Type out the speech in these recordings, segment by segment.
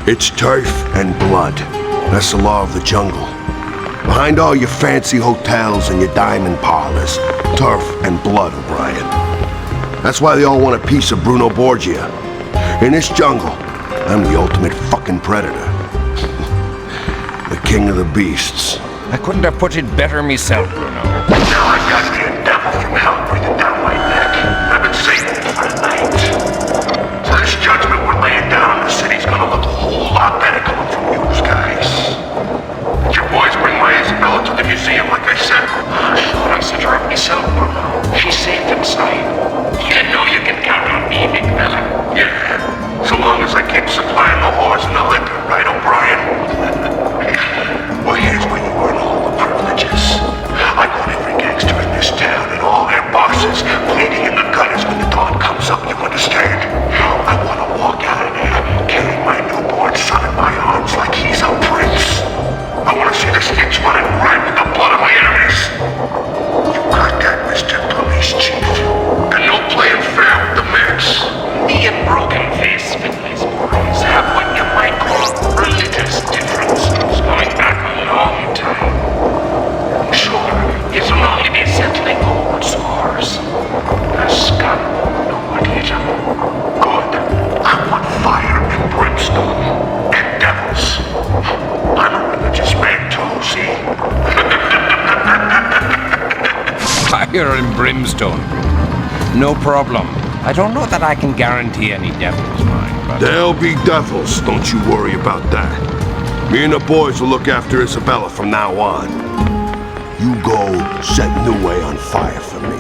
It's turf and blood. That's the law of the jungle. Behind all your fancy hotels and your diamond parlors, turf and blood, O'Brien. That's why they all want a piece of Bruno Borgia. In this jungle, I'm the ultimate fucking predator. The king of the beasts. I couldn't have put it better myself, Bruno. Now I got the devil from hell breathing down my neck. I've been saving it for tonight. So this judgment we're laying down in the city's gonna look a whole lot better coming from you guys. Did your boys bring my Isabella to the museum like I said? Sure, I sent her up myself, Bruno. She's safe inside. You know you can count on me, big fella. Yeah, so long as I keep supplying the whores and the liquor, right, O'Brien? Well, here's where you earn all the privileges. I want every gangster in this town and all their bosses bleeding in the gutters when the dawn comes up, you understand? I want to walk out of there carrying my newborn son in my arms like he's a prince. I want to see the sticks running red with the blood of my enemies. You got that, Mr. Police Chief? And no playing fair with the mix. Me and Broken Face Finley's boys have what you might call religious differences going back a long time. Sure, it'll only be settling old scores. The scum won't know what hit him. Good. I want fire and brimstone and devils. I'm a religious man too, see? Fire and brimstone. No problem. I don't know that I can guarantee any devils, mine, but... There'll be devils, don't you worry about that. Me and the boys will look after Isabella from now on. You go set Nuevo on fire for me.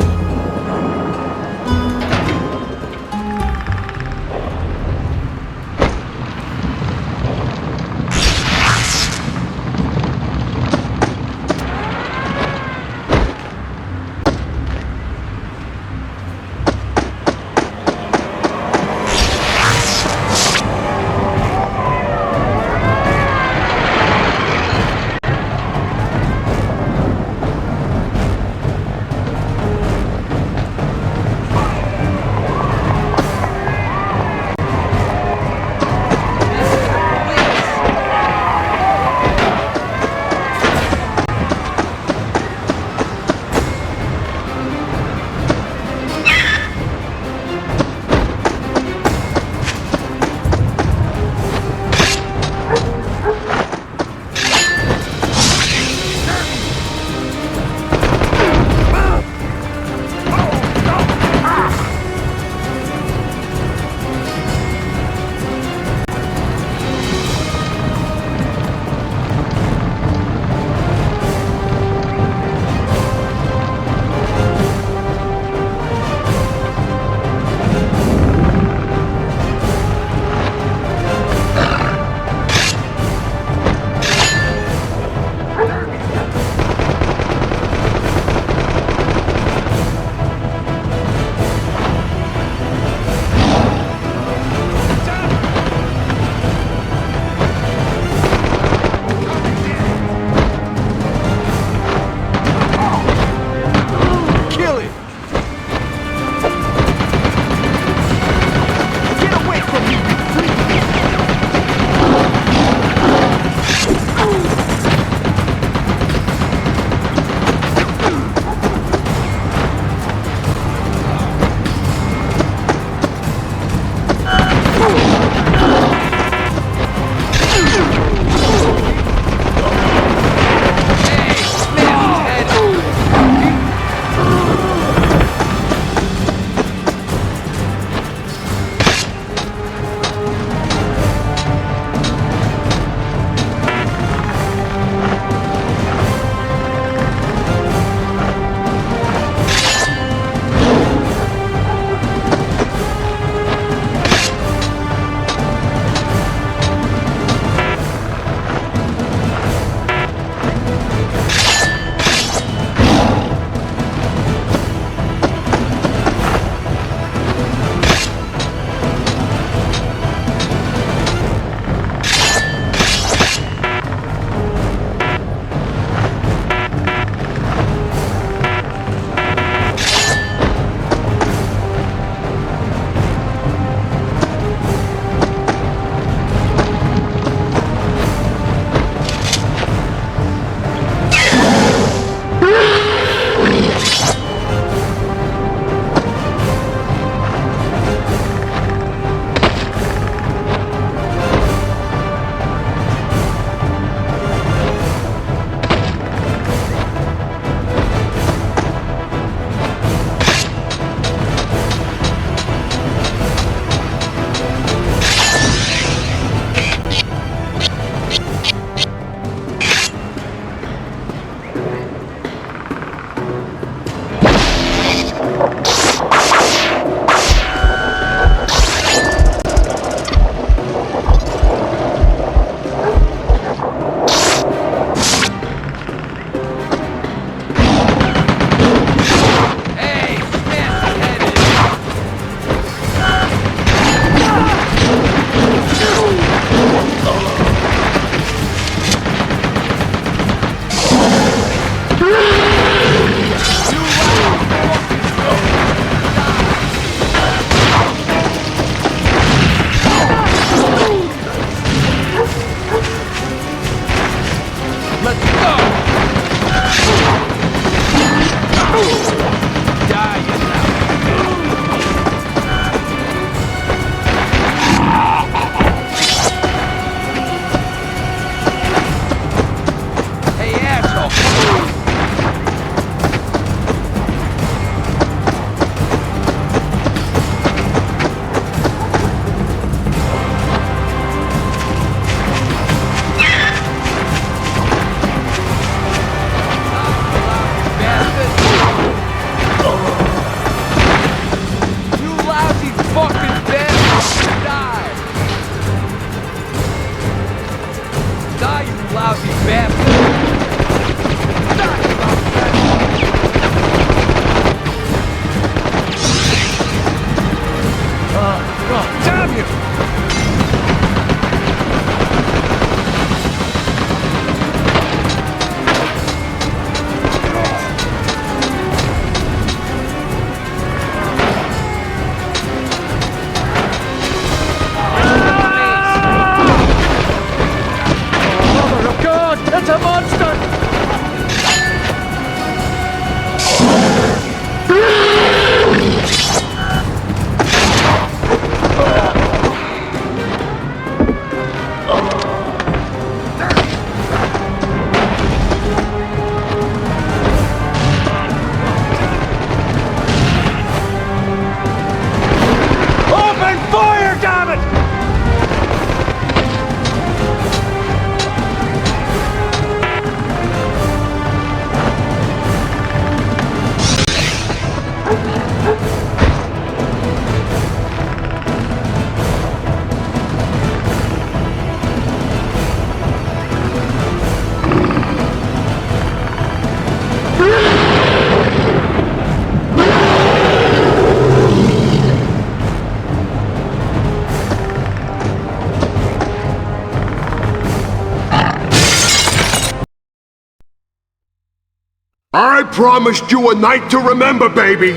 I promised you a night to remember, baby!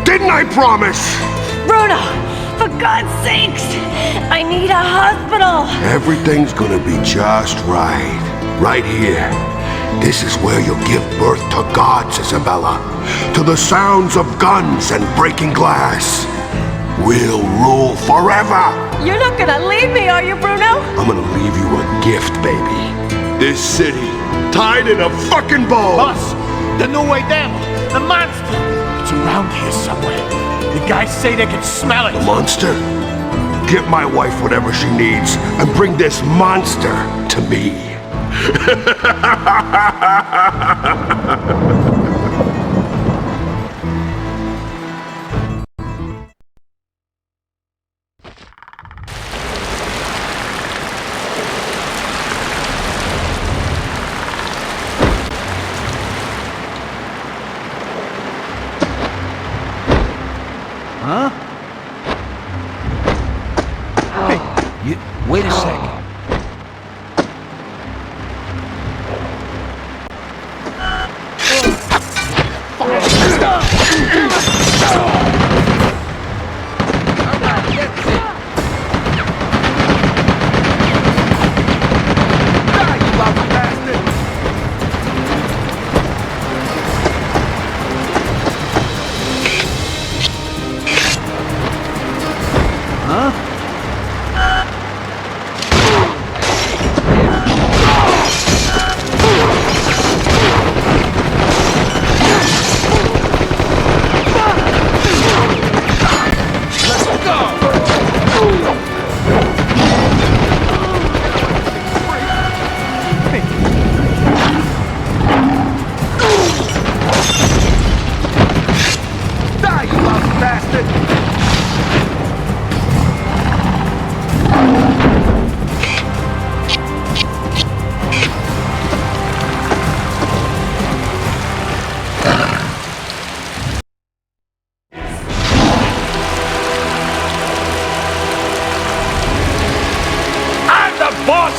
Didn't I promise? Bruno! For God's sakes! I need a hospital! Everything's gonna be just right. Right here. This is where you'll give birth to gods, Isabella. To the sounds of guns and breaking glass. We'll rule forever! You're not gonna leave me, are you, Bruno? I'm gonna leave you a gift, baby. This city, tied in a fucking bow! Boss, the new way down, the monster. It's around here somewhere. The guys say they can smell it. The monster? Get my wife whatever she needs and bring this monster to me. Huh? Hey, wait a sec.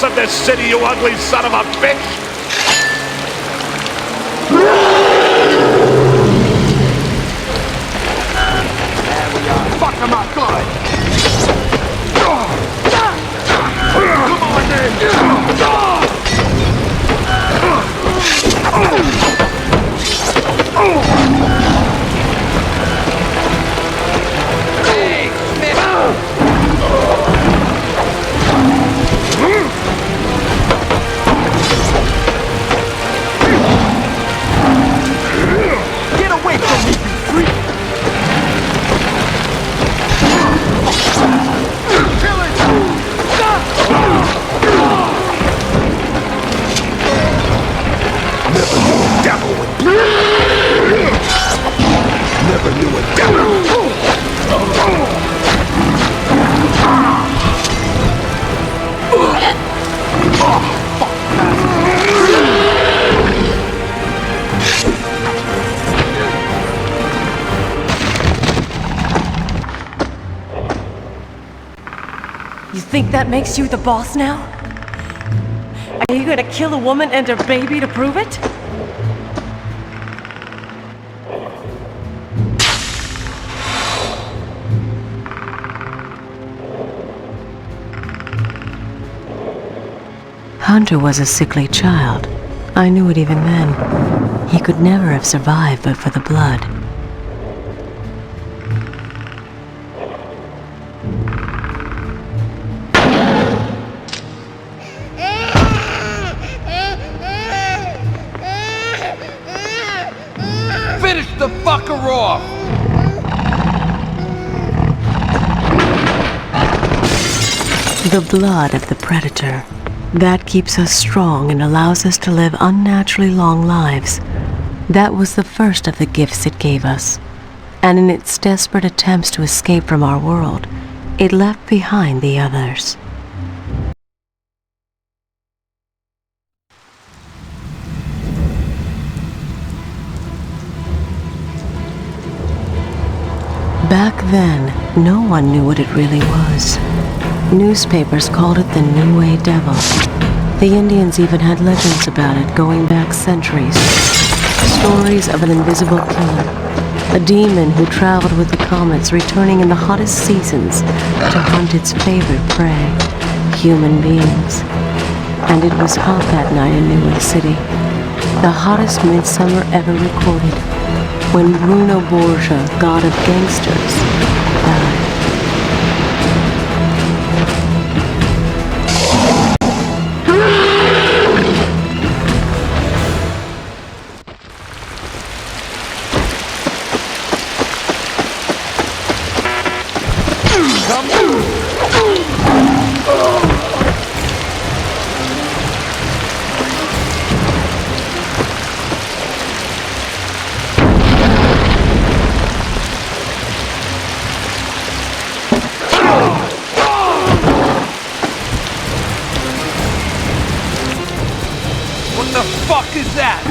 Of this city, you ugly son of a bitch! There we are. Fuck him up good! Come on, then! You think that makes you the boss now? Are you gonna kill a woman and her baby to prove it? Hunter was a sickly child, I knew it even then. He could never have survived but for the blood. Finish the fucker off! The blood of the predator. That keeps us strong and allows us to live unnaturally long lives. That was the first of the gifts it gave us. And in its desperate attempts to escape from our world, it left behind the others. Back then, no one knew what it really was. Newspapers called it the New Way Devil. The Indians even had legends about it going back centuries. Stories of an invisible killer, a demon who traveled with the comets, returning in the hottest seasons to hunt its favorite prey, human beings. And it was hot that night in New York City, the hottest midsummer ever recorded, when Bruno Borgia, god of gangsters, died. What the fuck is that?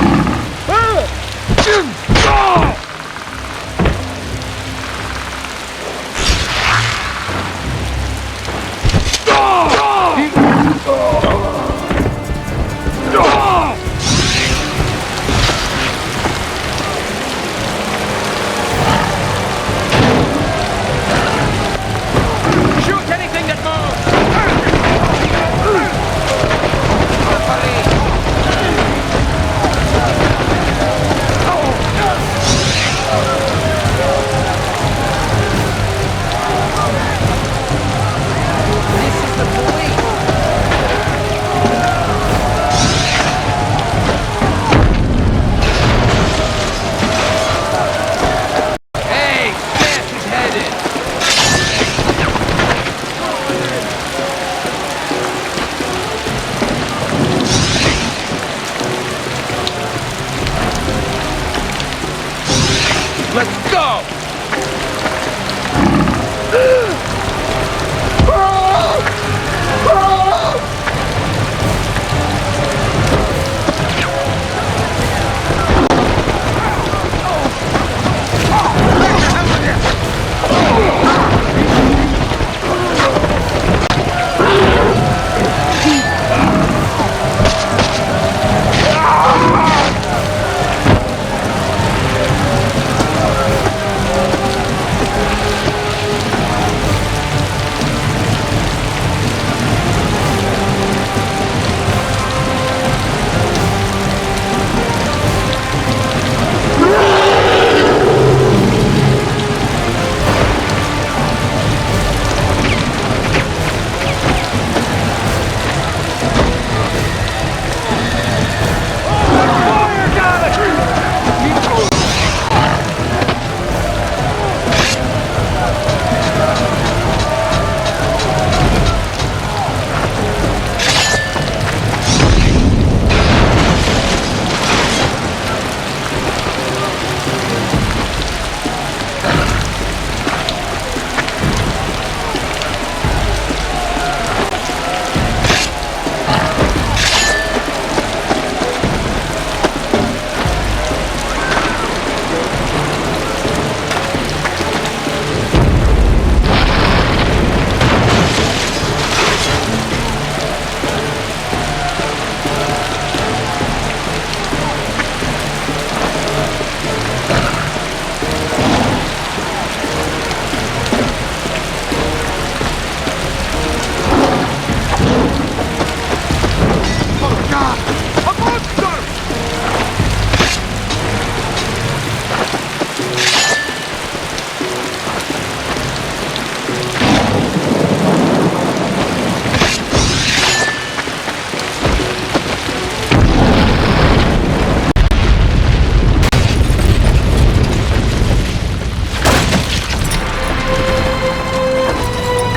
Shoot anything that moves! Let's go!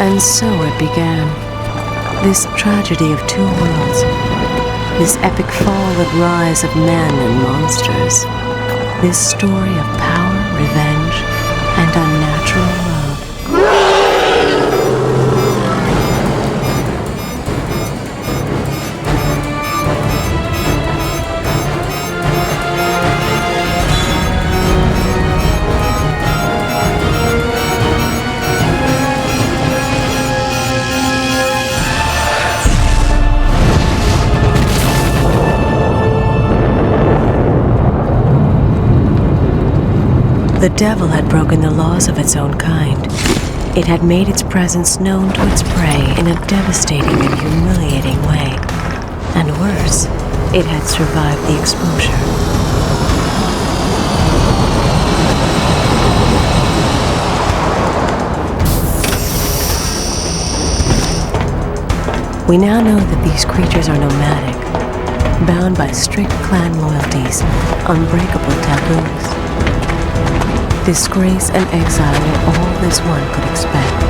And so it began. This tragedy of two worlds. This epic fall and rise of men and monsters. This story of power, revenge, and unnatural love. The devil had broken the laws of its own kind. It had made its presence known to its prey in a devastating and humiliating way. And worse, it had survived the exposure. We now know that these creatures are nomadic, bound by strict clan loyalties, unbreakable taboos. Disgrace and exile were all this one could expect.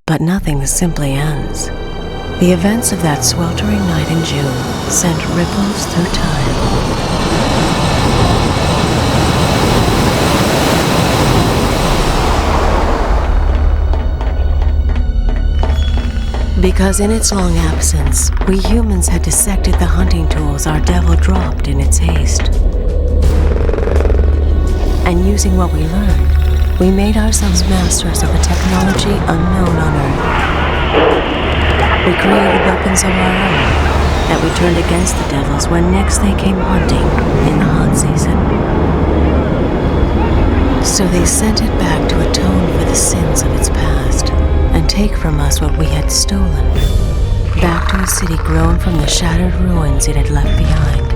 But nothing simply ends. The events of that sweltering night in June sent ripples through time. Because in its long absence, we humans had dissected the hunting tools our devil dropped in its haste. And using what we learned, we made ourselves masters of a technology unknown on Earth. We created weapons of our own that we turned against the devils when next they came hunting in the hunt season. So they sent it back to atone for the sins of its past and take from us what we had stolen, back to a city grown from the shattered ruins it had left behind.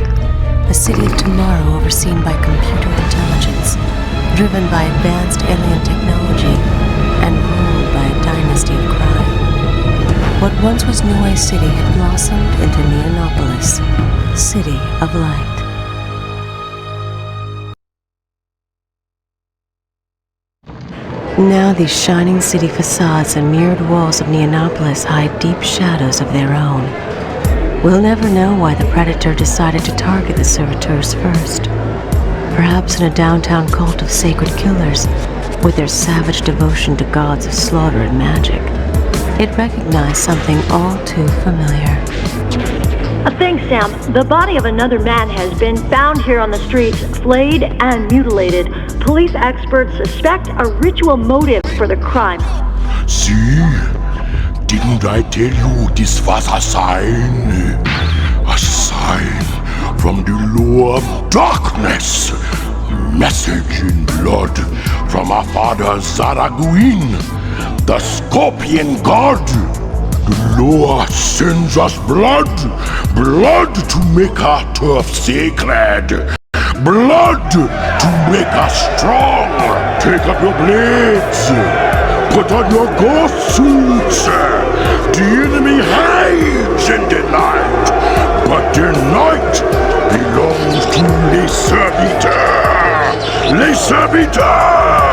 A city of tomorrow overseen by computer intelligence, driven by advanced alien technology, and ruled by a dynasty of crime. What once was Nuevo City had blossomed into Neonopolis, City of Light. Now these shining city facades and mirrored walls of Neonopolis hide deep shadows of their own. We'll never know why the Predator decided to target the servitors first. Perhaps in a downtown cult of sacred killers, with their savage devotion to gods of slaughter and magic, it recognized something all too familiar. Thanks, Sam. The body of another man has been found here on the streets, flayed and mutilated. Police experts suspect a ritual motive for the crime. See? Didn't I tell you this was a sign? A sign from the law of darkness. Message in blood from our father Zaraguin, the Scorpion God. The law sends us blood. Blood to make our turf sacred. Blood to make us strong. Take up your blades. Put on your ghost suits. The enemy hides in the night, but the night belongs to les serviteurs. Les serviteurs!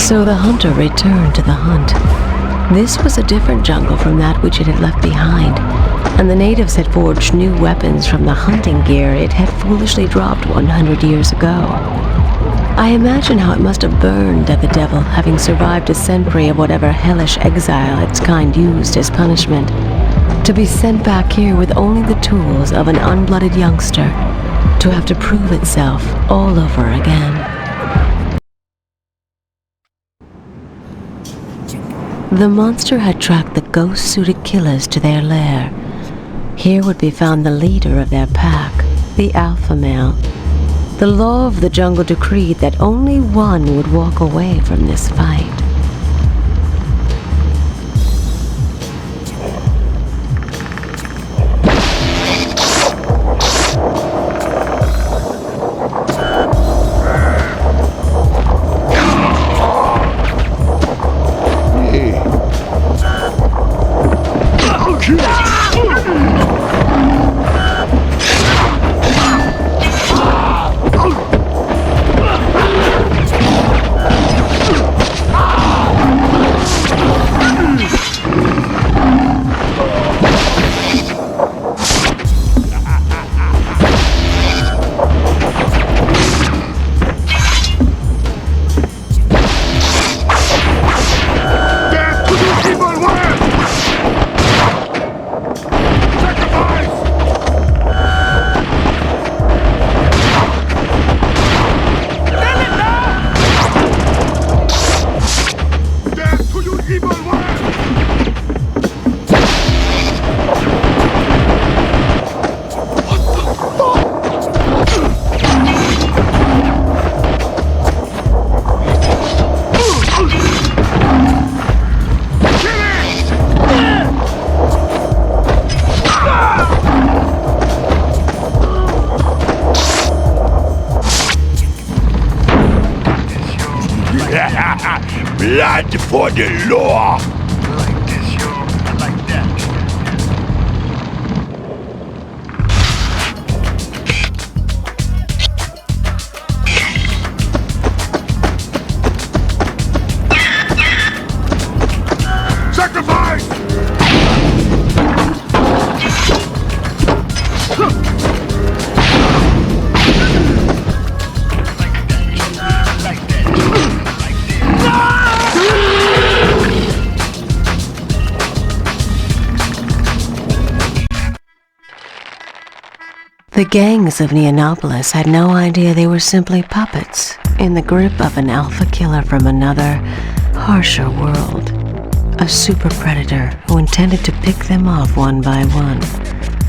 So the hunter returned to the hunt. This was a different jungle from that which it had left behind, and the natives had forged new weapons from the hunting gear it had foolishly dropped 100 years ago. I imagine how it must have burned at the devil, having survived a century of whatever hellish exile its kind used as punishment, to be sent back here with only the tools of an unblooded youngster, to have to prove itself all over again. The monster had tracked the ghost-suited killers to their lair. Here would be found the leader of their pack, the alpha male. The law of the jungle decreed that only one would walk away from this fight. Blood for the law! The gangs of Neonopolis had no idea they were simply puppets in the grip of an alpha killer from another, harsher world. A super predator who intended to pick them off one by one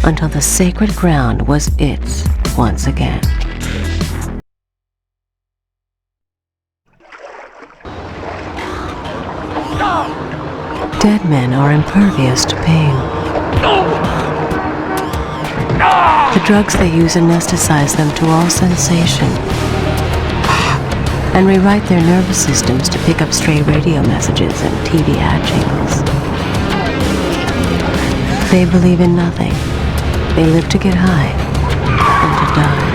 until the sacred ground was its once again. Dead men are impervious to pain. The drugs they use anesthetize them to all sensation and rewrite their nervous systems to pick up stray radio messages and TV ad jingles. They believe in nothing. They live to get high and to die.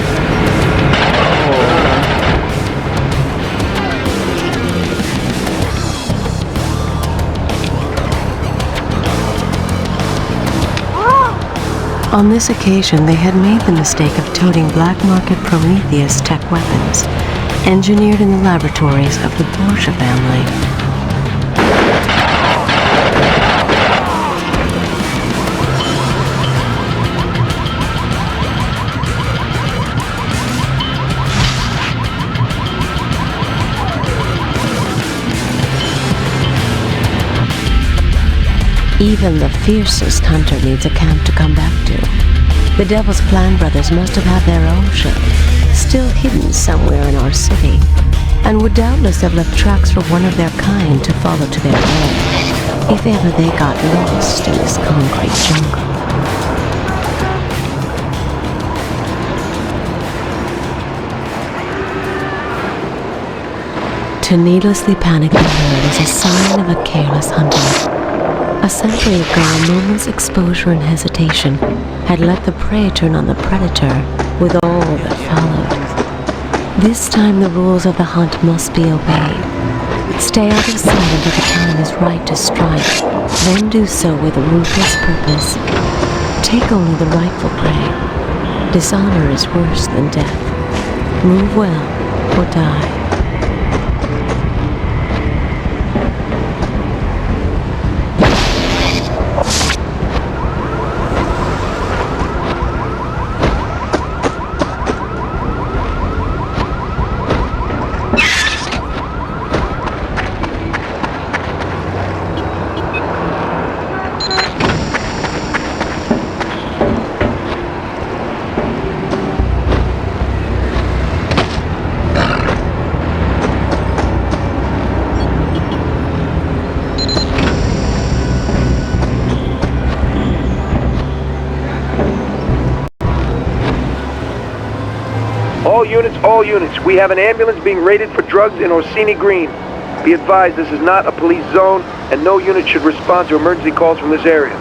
On this occasion, they had made the mistake of toting black market Prometheus tech weapons, engineered in the laboratories of the Borgia family. Even the fiercest hunter needs a camp to come back to. The Devil's Clan brothers must have had their own ship, still hidden somewhere in our city, and would doubtless have left tracks for one of their kind to follow to their lair, if ever they got lost in this concrete jungle. To needlessly panic the herd is a sign of a careless hunter. A century ago, a moment's exposure and hesitation had let the prey turn on the predator with all that followed. This time the rules of the hunt must be obeyed. Stay out of sight until the time is right to strike. Then do so with a ruthless purpose. Take only the rightful prey. Dishonor is worse than death. Move well or die. All units, we have an ambulance being raided for drugs in Orsini Green. Be advised this is not a police zone, and no unit should respond to emergency calls from this area.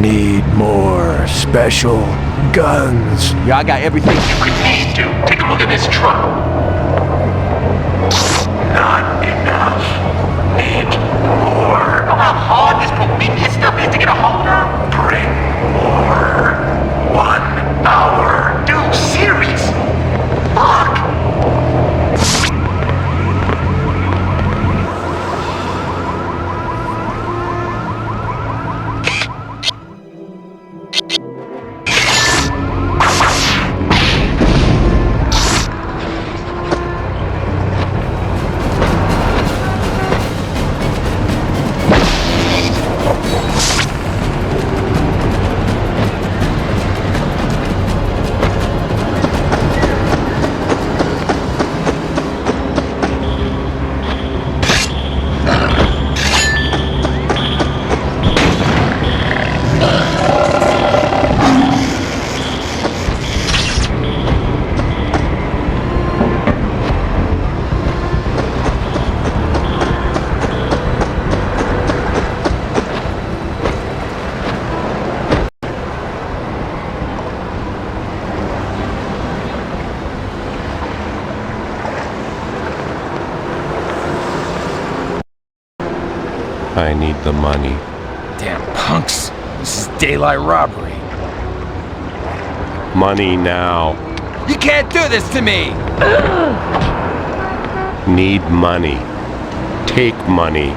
Need more special guns. Yeah, I got everything You could need to. Take a look at this truck. Not enough. Need more. Know how hard this Famiglia stuff is to get a hold of? Bring more. 1 hour. Dude, serious. Fuck. I need the money. Damn punks. This is daylight robbery. Money now. You can't do this to me! Need money. Take money.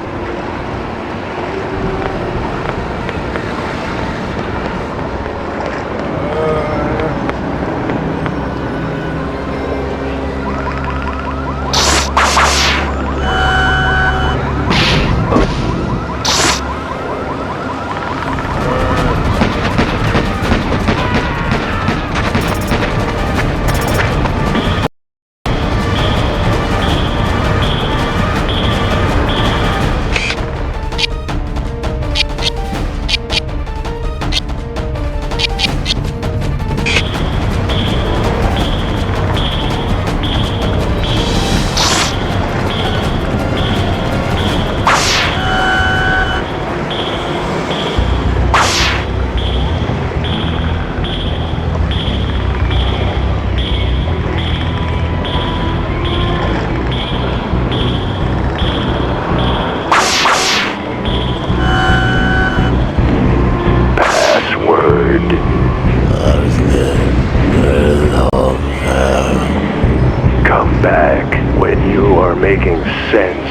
back when you are making sense,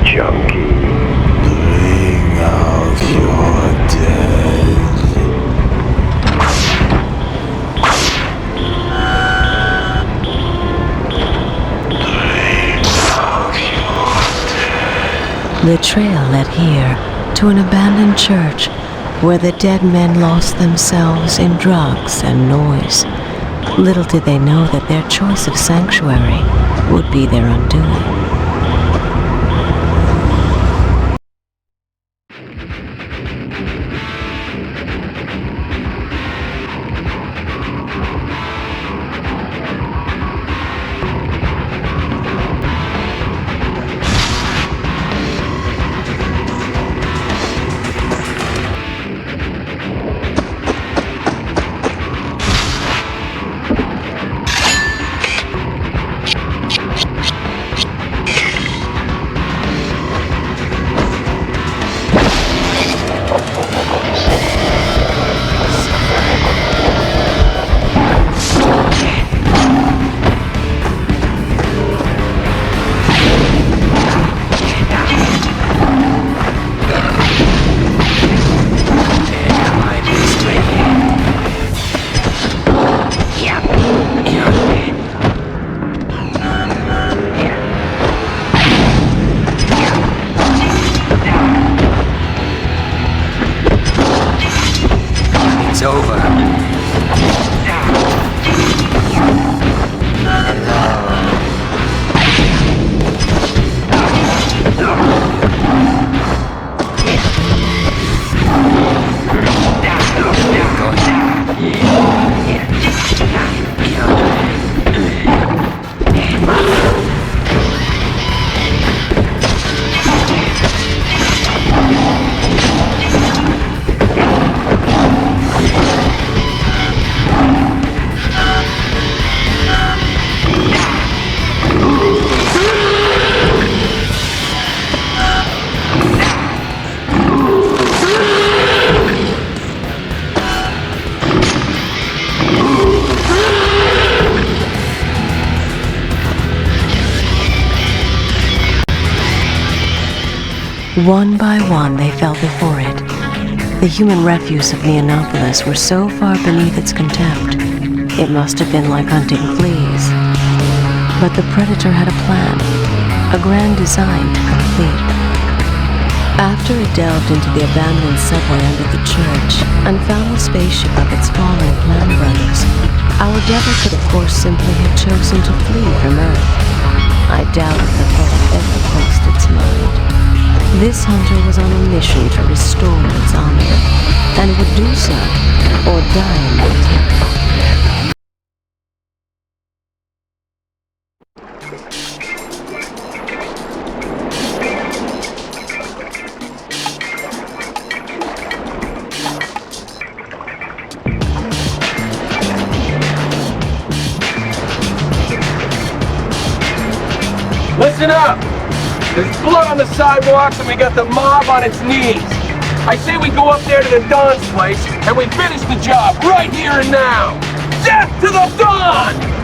junkie. Bring out your dead. The trail led here to an abandoned church where the dead men lost themselves in drugs and noise. Little did they know that their choice of sanctuary would be their undoing. One by one, they fell before it. The human refuse of Neonopolis were so far beneath its contempt, it must have been like hunting fleas. But the Predator had a plan, a grand design to complete. After it delved into the abandoned subway under the church and found the spaceship of its fallen clan brothers, our devil could of course simply have chosen to flee from Earth. I doubt if the thought ever crossed its mind. This hunter was on a mission to restore its honor, and would do so, or die in that attempt. Listen up! There's blood on the sidewalks and we got the mob on its knees. I say we go up there to the Don's place and we finish the job right here and now. Death to the Don!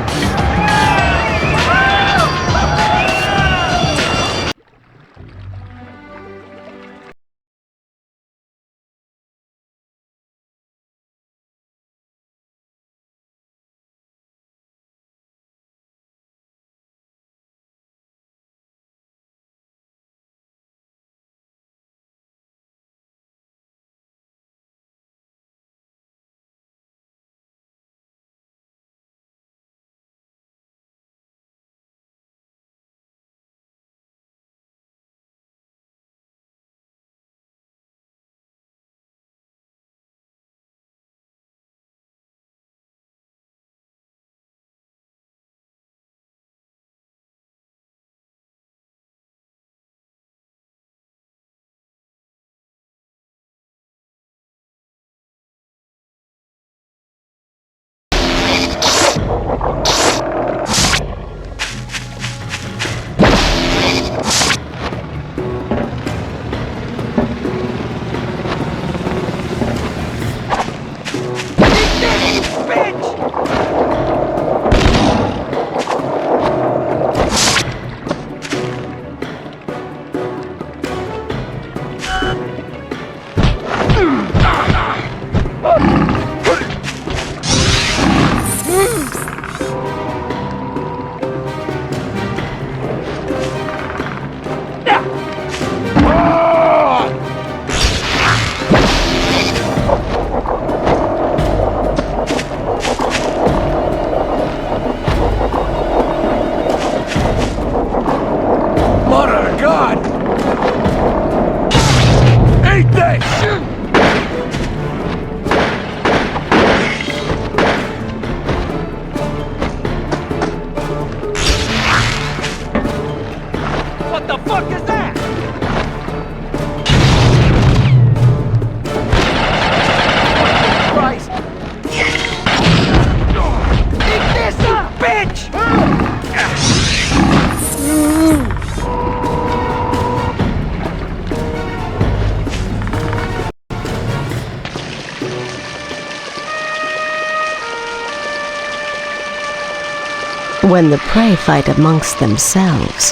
When the prey fight amongst themselves,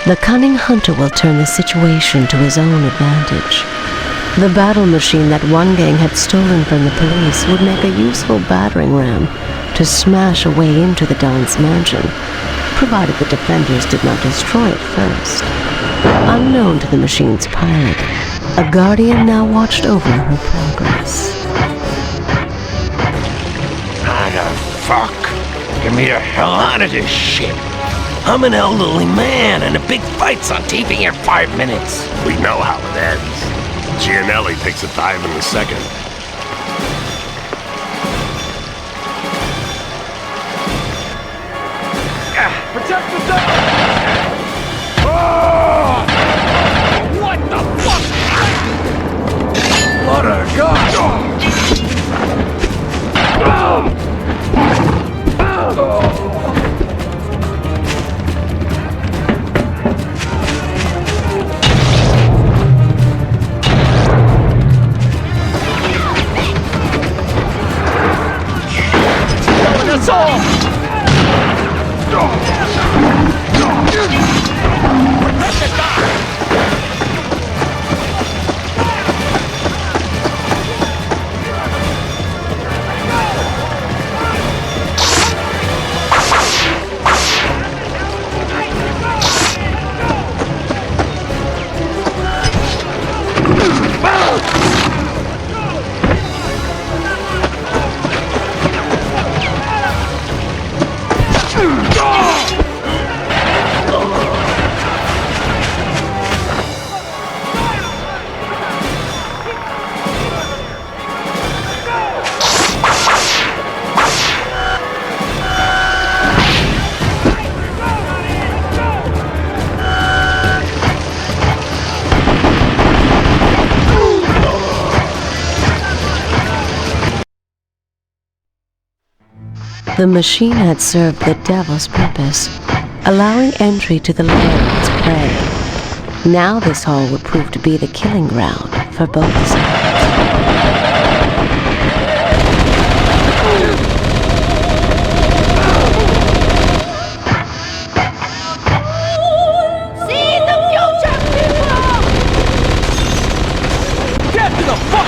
the cunning hunter will turn the situation to his own advantage. The battle machine that one gang had stolen from the police would make a useful battering ram to smash a way into the Don's mansion, provided the defenders did not destroy it first. Unknown to the machine's pilot, a guardian now watched over her progress. How the fuck? Get me the hell out of this shit. I'm an elderly man and a big fight's on TV in 5 minutes. We know how it ends. Gianelli takes a dive in the second. Protect the dog! Oh! What the fuck? What a god! That's all! The machine had served the devil's purpose, allowing entry to the lair of its prey. Now this hall would prove to be the killing ground for both sides. See the future, people! Get to the fuck!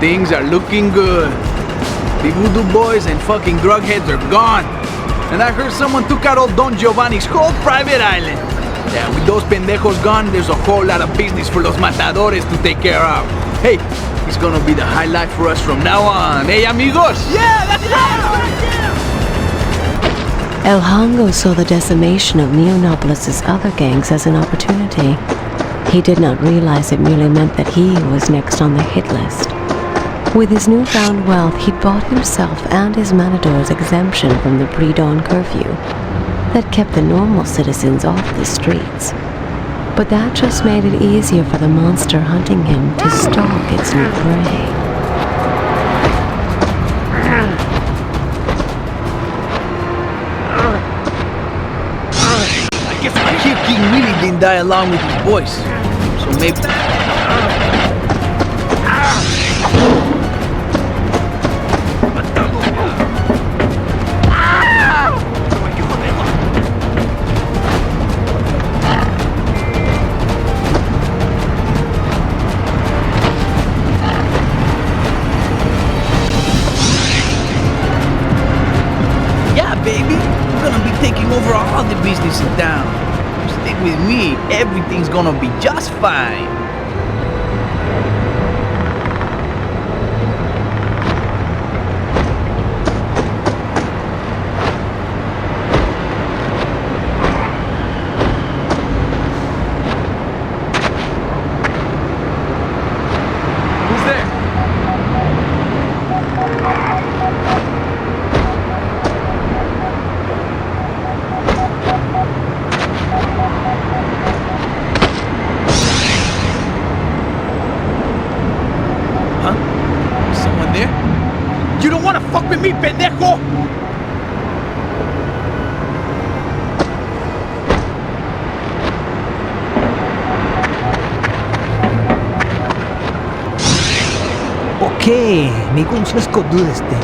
Things are looking good. The voodoo boys and fucking drug heads are gone. And I heard someone took out old Don Giovanni's whole private island. Yeah, with those pendejos gone, there's a whole lot of business for los matadores to take care of. Hey, it's gonna be the highlight for us from now on. Hey, amigos! Yeah, that's El Hongo saw the decimation of Neonopolis' other gangs as an opportunity. He did not realize it merely meant that he was next on the hit list. With his newfound wealth, he'd bought himself and his matadors exemption from the pre-dawn curfew that kept the normal citizens off the streets. But that just made it easier for the monster hunting him to stalk its new prey. I guess my Kid King really didn't die along with his boys. So maybe... Baby, we're gonna be taking over all the business in town. Stick with me, everything's gonna be just fine. Who's there? You don't wanna fuck with me, pendejo! Okay, amigos, let's go do this thing.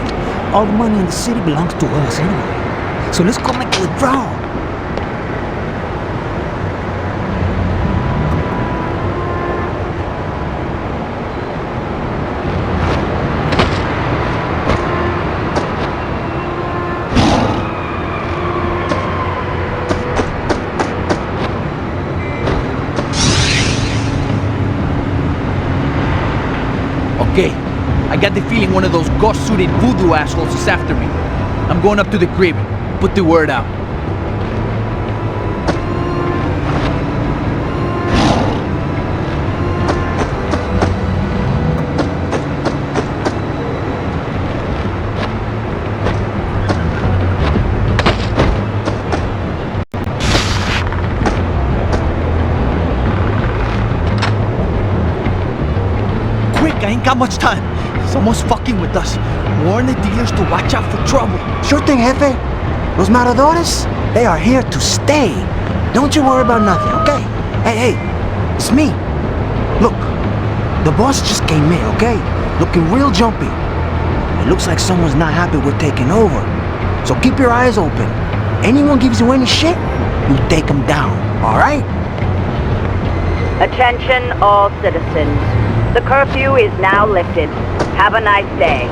All the money in the city belongs to us anyway. So let's go make a withdrawal. Okay, I got the feeling one of those ghost-suited voodoo assholes is after me. I'm going up to the crib. Put the word out. I ain't got much time. Someone's fucking with us. Warn the dealers to watch out for trouble. Sure thing, jefe. Los matadores, they are here to stay. Don't you worry about nothing, okay? Hey, it's me. Look, the boss just came in, okay? Looking real jumpy. It looks like someone's not happy we're taking over. So keep your eyes open. Anyone gives you any shit, you take them down, all right? Attention all citizens. The curfew is now lifted. Have a nice day.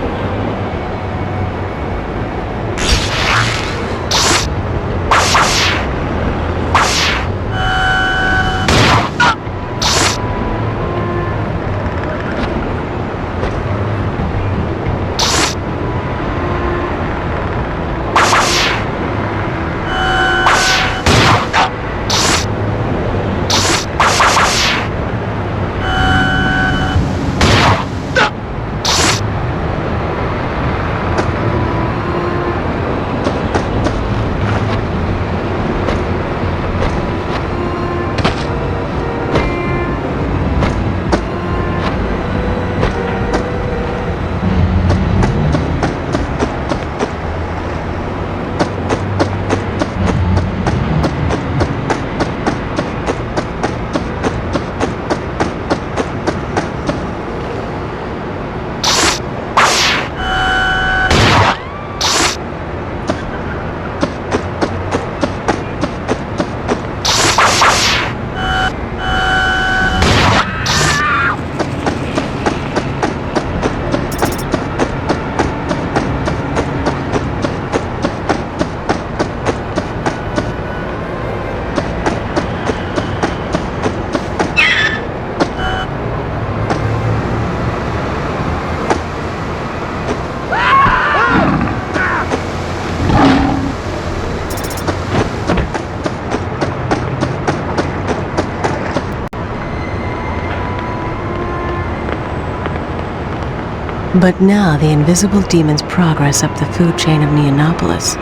But now the invisible demon's progress up the food chain of Neonopolis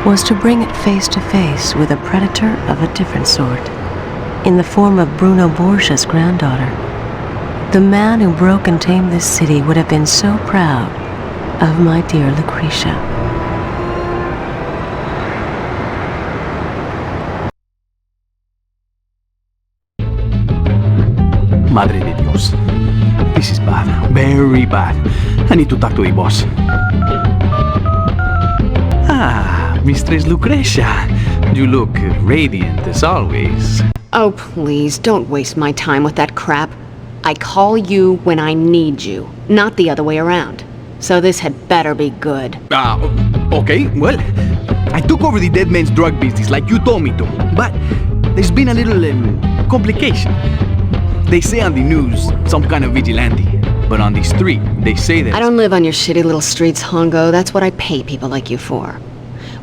was to bring it face to face with a predator of a different sort, in the form of Bruno Borgia's granddaughter. The man who broke and tamed this city would have been so proud of my dear Lucretia. Madre de Dios. This is bad. Very bad. I need to talk to the boss. Ah, Mistress Lucretia. You look radiant as always. Oh, please, don't waste my time with that crap. I call you when I need you, not the other way around. So this had better be good. Okay, well, I took over the dead man's drug business like you told me to, but there's been a little complication. They say on the news, some kind of vigilante, but on the street, they say that... I don't live on your shitty little streets, Hongo. That's what I pay people like you for.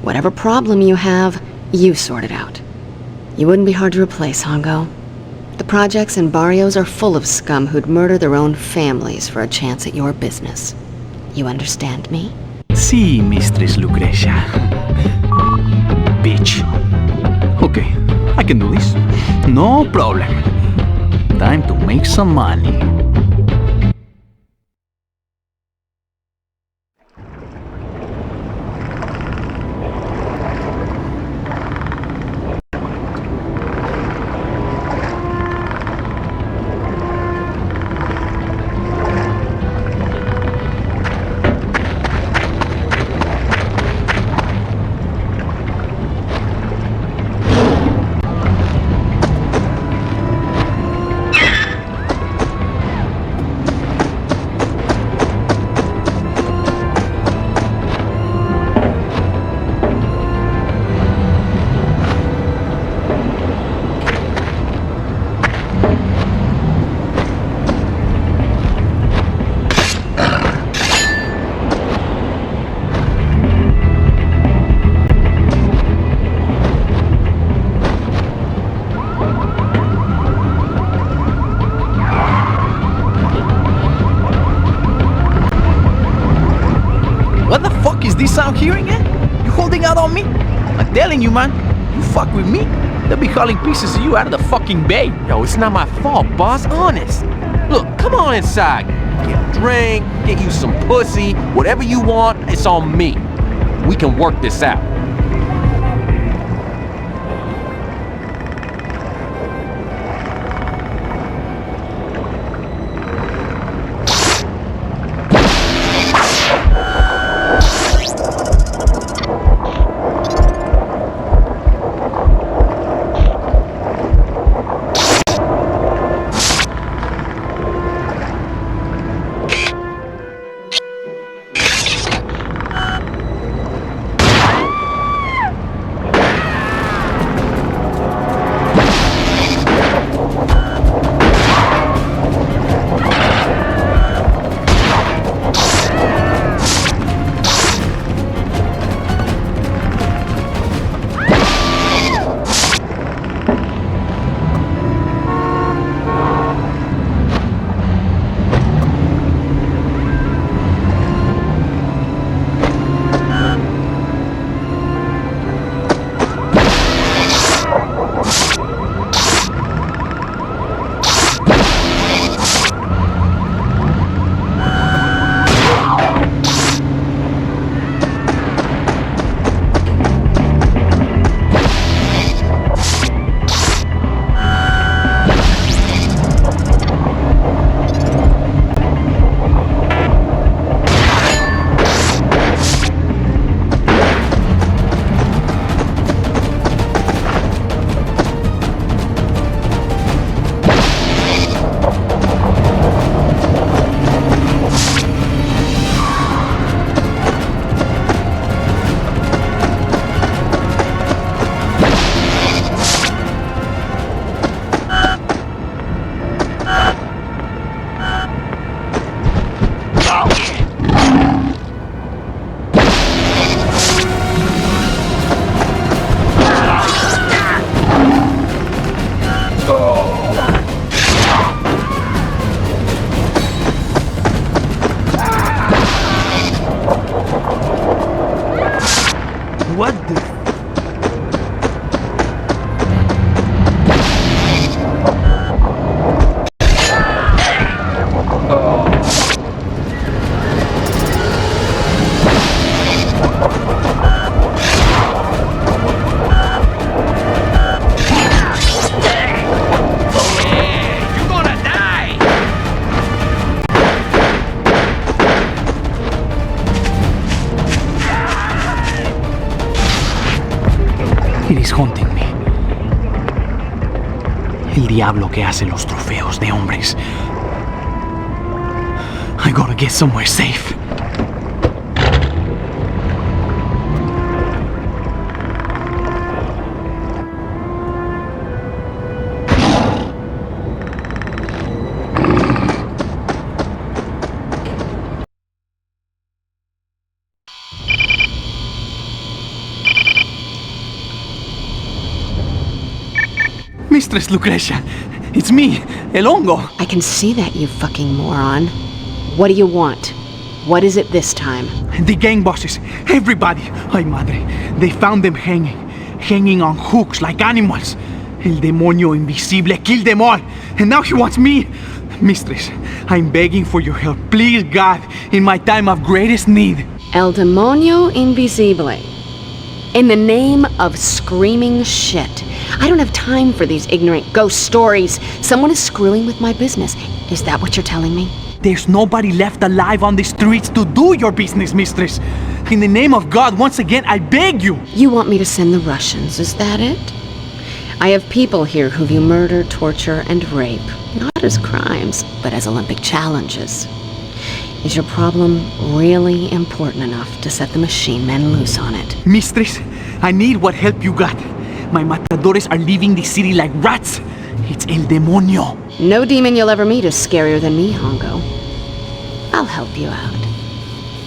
Whatever problem you have, you sort it out. You wouldn't be hard to replace, Hongo. The projects and barrios are full of scum who'd murder their own families for a chance at your business. You understand me? Si, Mistress Lucretia. Bitch. Okay, I can do this. No problem. Time to make some money. This out here again? You holding out on me? I'm telling you, man. You fuck with me, they'll be hauling pieces of you out of the fucking bay. Yo, it's not my fault, boss. Honest. Look, come on inside. Get a drink, get you some pussy, whatever you want, it's on me. We can work this out. What the... It is haunting me. El diablo que hace los trofeos de hombres. I gotta get somewhere safe. Mistress Lucretia, it's me, El Hongo. I can see that, you fucking moron. What do you want? What is it this time? The gang bosses, everybody, ay madre, they found them hanging on hooks like animals. El demonio invisible killed them all, and now he wants me. Mistress, I'm begging for your help, please God, in my time of greatest need. El demonio invisible. In the name of screaming shit. I don't have time for these ignorant ghost stories. Someone is screwing with my business. Is that what you're telling me? There's nobody left alive on the streets to do your business, mistress. In the name of God, once again, I beg you. You want me to send the Russians, is that it? I have people here who view murder, torture, and rape, not as crimes, but as Olympic challenges. Is your problem really important enough to set the machine men loose on it? Mistress, I need what help you got. My matadores are leaving the city like rats. It's El Demonio. No demon you'll ever meet is scarier than me, Hongo. I'll help you out.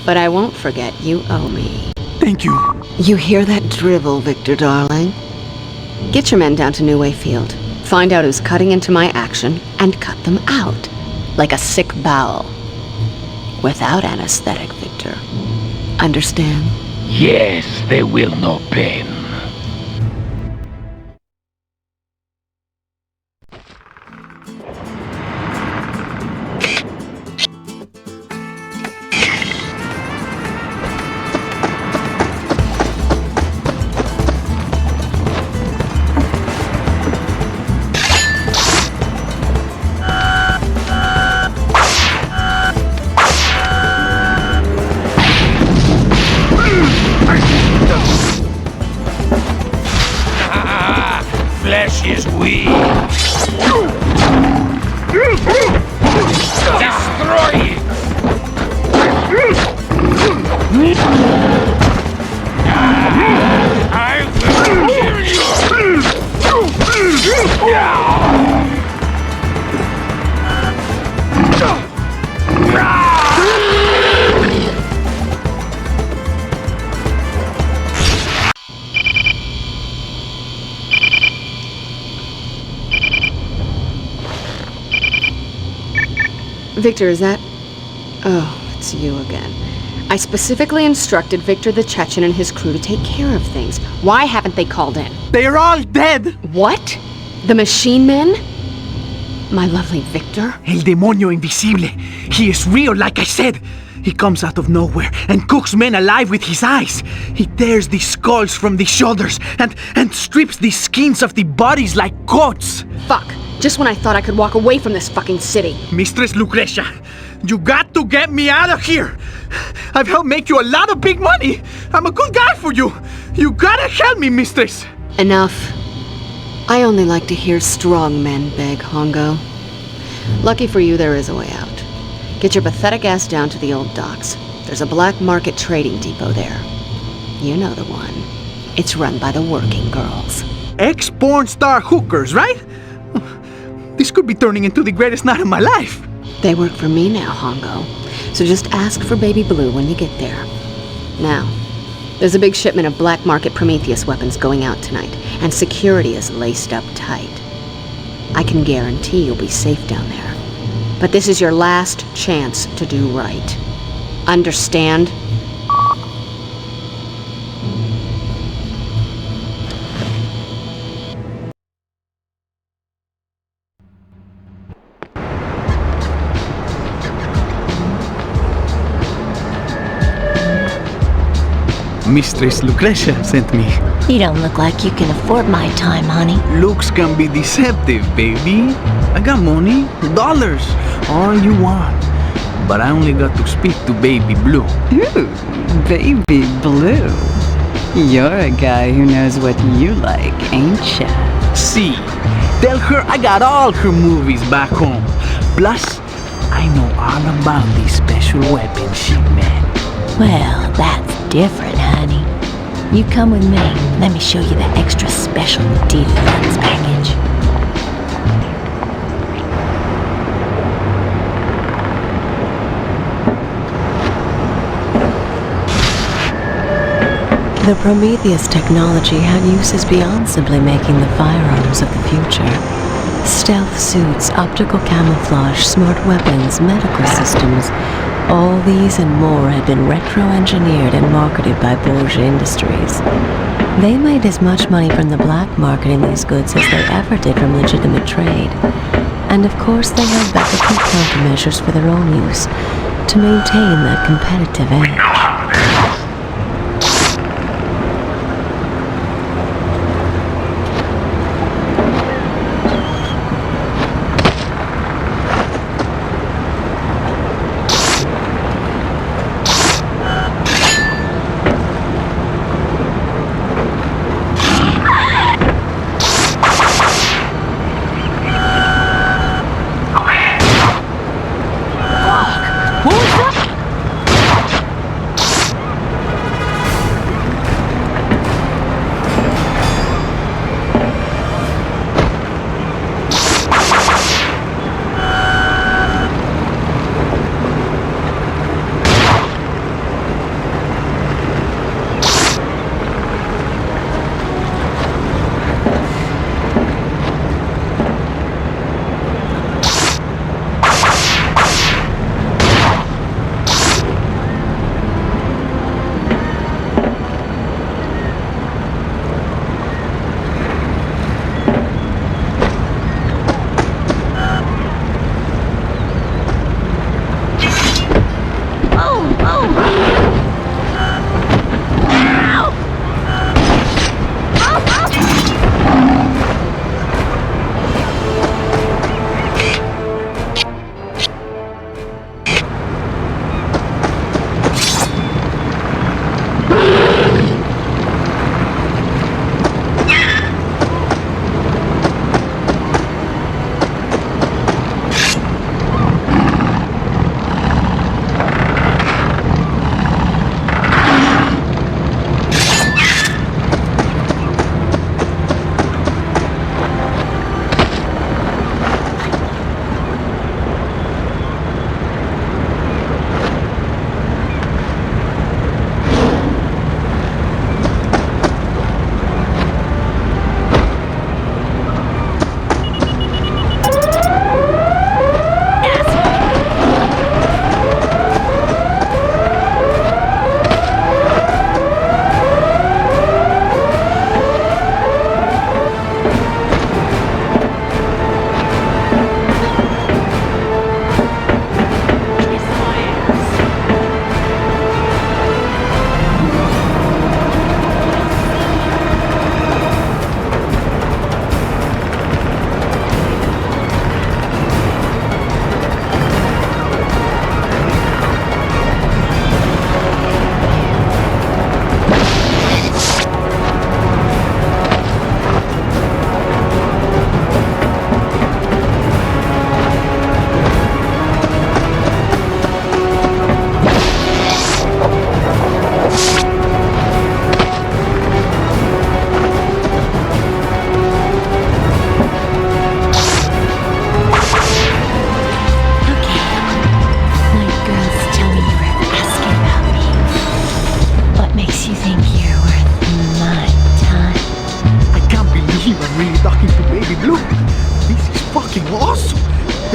But I won't forget you owe me. Thank you. You hear that drivel, Victor, darling? Get your men down to Nuevo Field. Find out who's cutting into my action and cut them out. Like a sick bowel. Without anesthetic, Victor. Understand? Yes, there will no pain. Flesh is weak. Destroy it! I will kill you! Victor, is that... Oh, it's you again. I specifically instructed Victor the Chechen and his crew to take care of things. Why haven't they called in? They're all dead! What? The machine men? My lovely Victor? El Demonio Invisible. He is real, like I said. He comes out of nowhere and cooks men alive with his eyes. He tears the skulls from the shoulders and strips the skins of the bodies like coats. Fuck. Just when I thought I could walk away from this fucking city. Mistress Lucretia, you got to get me out of here. I've helped make you a lot of big money. I'm a good guy for you. You gotta help me, mistress. Enough. I only like to hear strong men beg, Hongo. Lucky for you, there is a way out. Get your pathetic ass down to the old docks. There's a black market trading depot there. You know the one. It's run by the working girls. Ex-porn star hookers, right? This could be turning into the greatest night of my life. They work for me now, Hongo. So just ask for Baby Blue when you get there. Now, there's a big shipment of black market Prometheus weapons going out tonight, and security is laced up tight. I can guarantee you'll be safe down there. But this is your last chance to do right. Understand? Mistress Lucretia sent me. You don't look like you can afford my time, honey. Looks can be deceptive, baby. I got money, dollars, all you want. But I only got to speak to Baby Blue. Ooh, Baby Blue. You're a guy who knows what you like, ain't ya? See, tell her I got all her movies back home. Plus, I know all about these special weapons she made. Well, that's different, honey. You come with me. Let me show you the extra special deluxe package. The Prometheus technology had uses beyond simply making the firearms of the future. Stealth suits, optical camouflage, smart weapons, medical systems, all these and more had been retro-engineered and marketed by Borgia Industries. They made as much money from the black market in these goods as they ever did from legitimate trade. And of course they had backup countermeasures for their own use to maintain that competitive edge.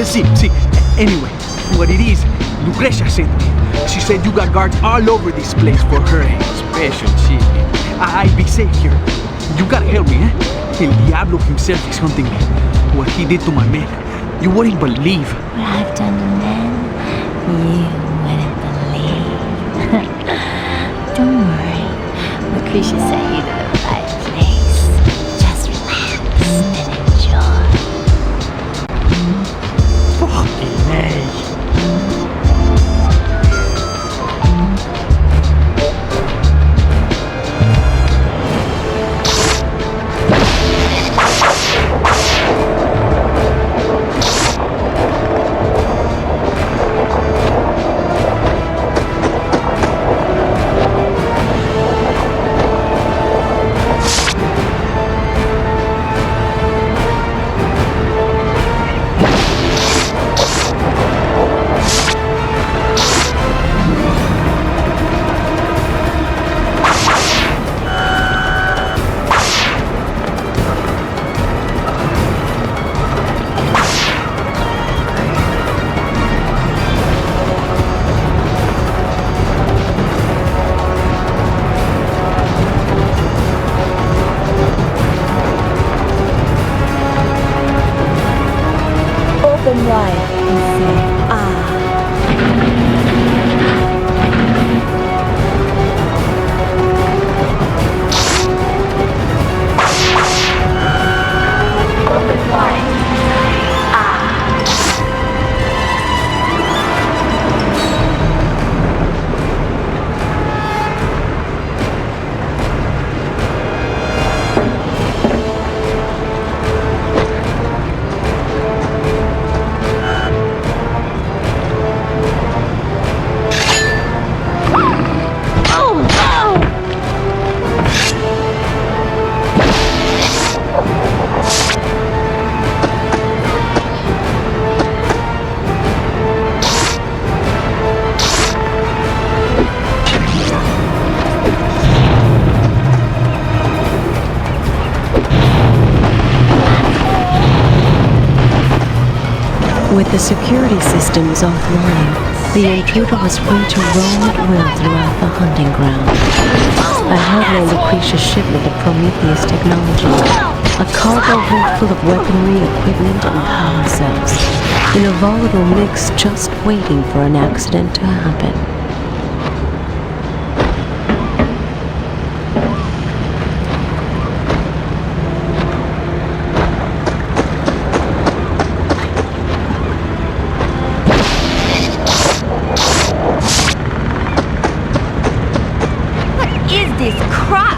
See, anyway, what it is, Lucretia sent me. She said you got guards all over this place for her special shit. I'll be safe here. You gotta help me, eh? El Diablo himself is hunting me. What he did to my men, you wouldn't believe. What I've done to men, you wouldn't believe. Don't worry, We should send you to the right place. Just relax and enjoy. Fucking hey. Open wide and say, ah. Open wide and say, With the security systems offline, the intruder was free to roam at will throughout the hunting ground. A held Lucretia shipment of Prometheus technology, a cargo hold full of weaponry, equipment, and power cells, in a volatile mix just waiting for an accident to happen. this crap!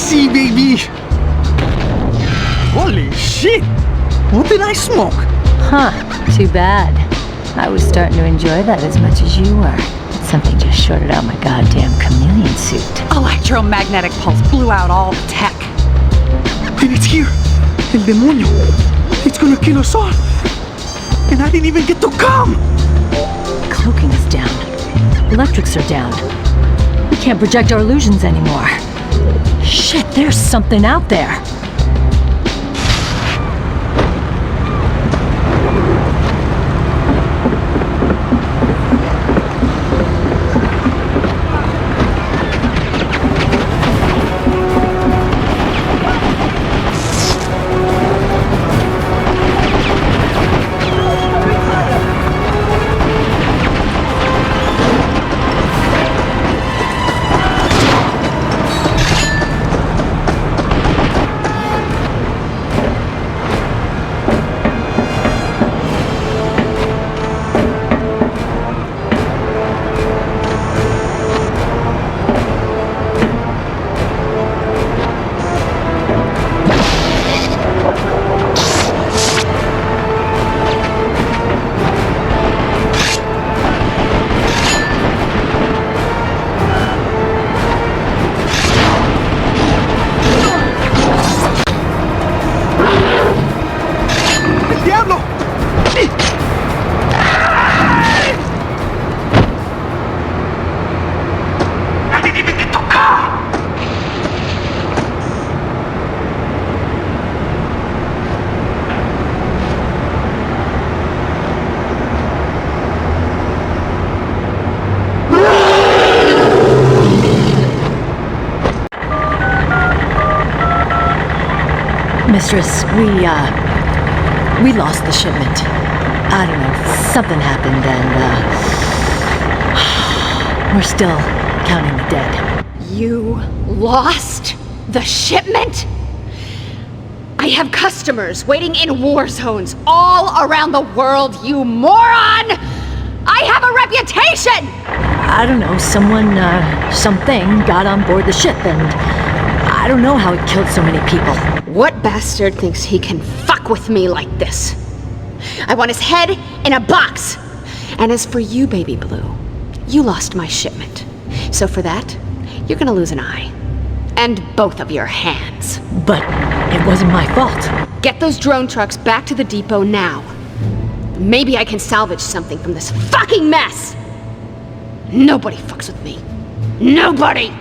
See, baby! Holy shit! What did I smoke? Huh, too bad. I was starting to enjoy that as much as you were. But something just shorted out my goddamn chameleon suit. Electromagnetic pulse blew out all the tech. And it's here! El demonio! It's gonna kill us all! And I didn't even get to come! Cloaking is down. Electrics are down. can't project our illusions anymore. Shit, there's something out there. Mistress, we lost the shipment. I don't know, something happened and, we're still counting the dead. You lost the shipment? I have customers waiting in war zones all around the world, you moron! I have a reputation! I don't know, something got on board the ship and I don't know how it killed so many people. What bastard thinks he can fuck with me like this? I want his head in a box! And as for you, Baby Blue, you lost my shipment. So for that, you're gonna lose an eye. And both of your hands. But it wasn't my fault. Get those drone trucks back to the depot now. Maybe I can salvage something from this fucking mess! Nobody fucks with me. Nobody!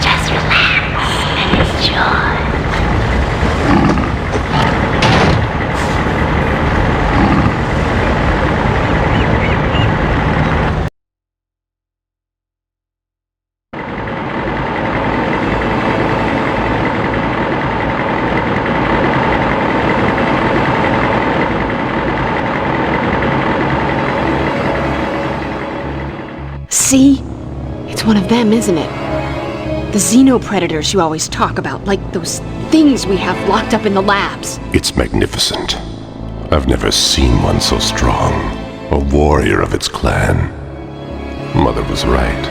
Just relax and enjoy. See? It's one of them, isn't it? The xenopredators you always talk about, like those things we have locked up in the labs. It's magnificent. I've never seen one so strong. A warrior of its clan. Mother was right.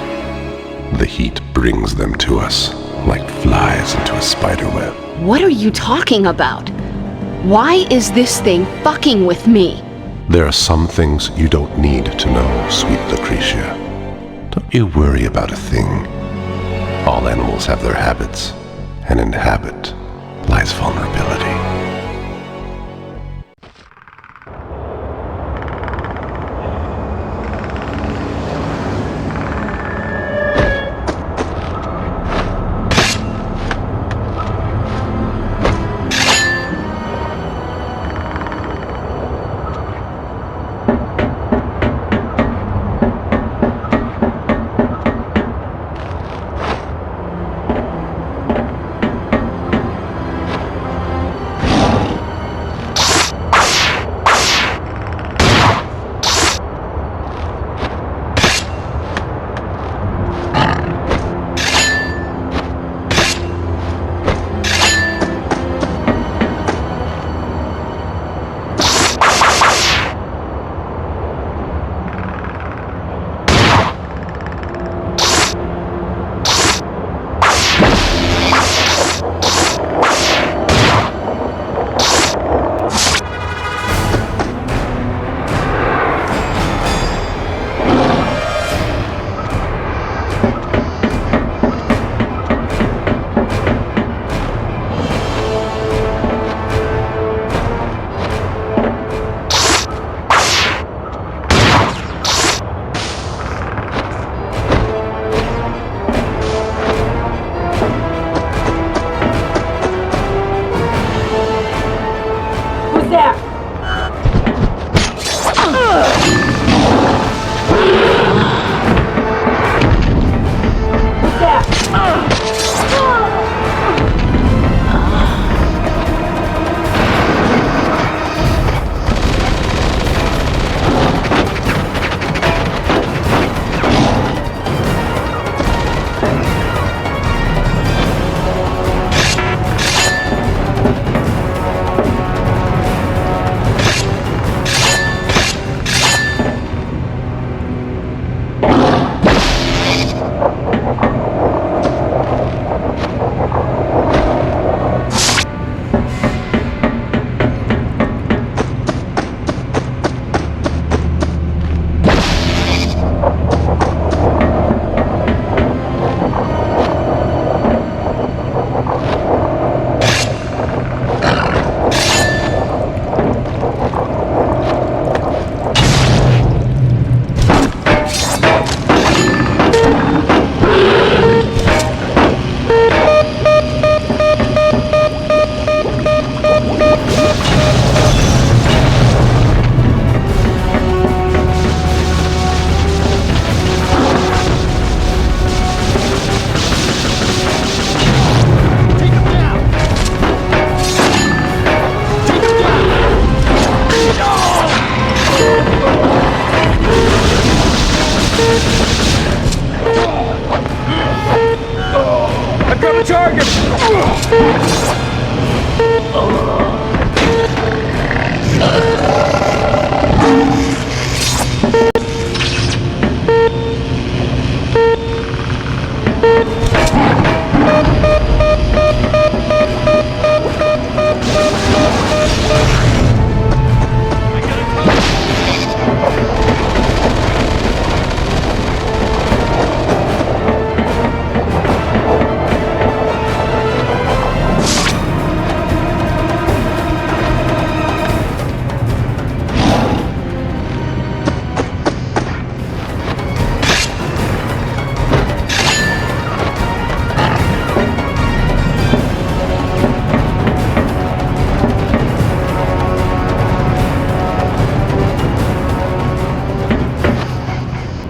The heat brings them to us, like flies into a spiderweb. What are you talking about? Why is this thing fucking with me? There are some things you don't need to know, sweet Lucretia. Don't you worry about a thing. All animals have their habits, and in habit lies vulnerability.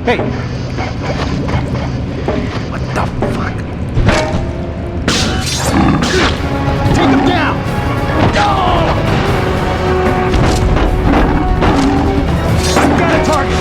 Hey! What the fuck? Take him down! Go! I've got a target!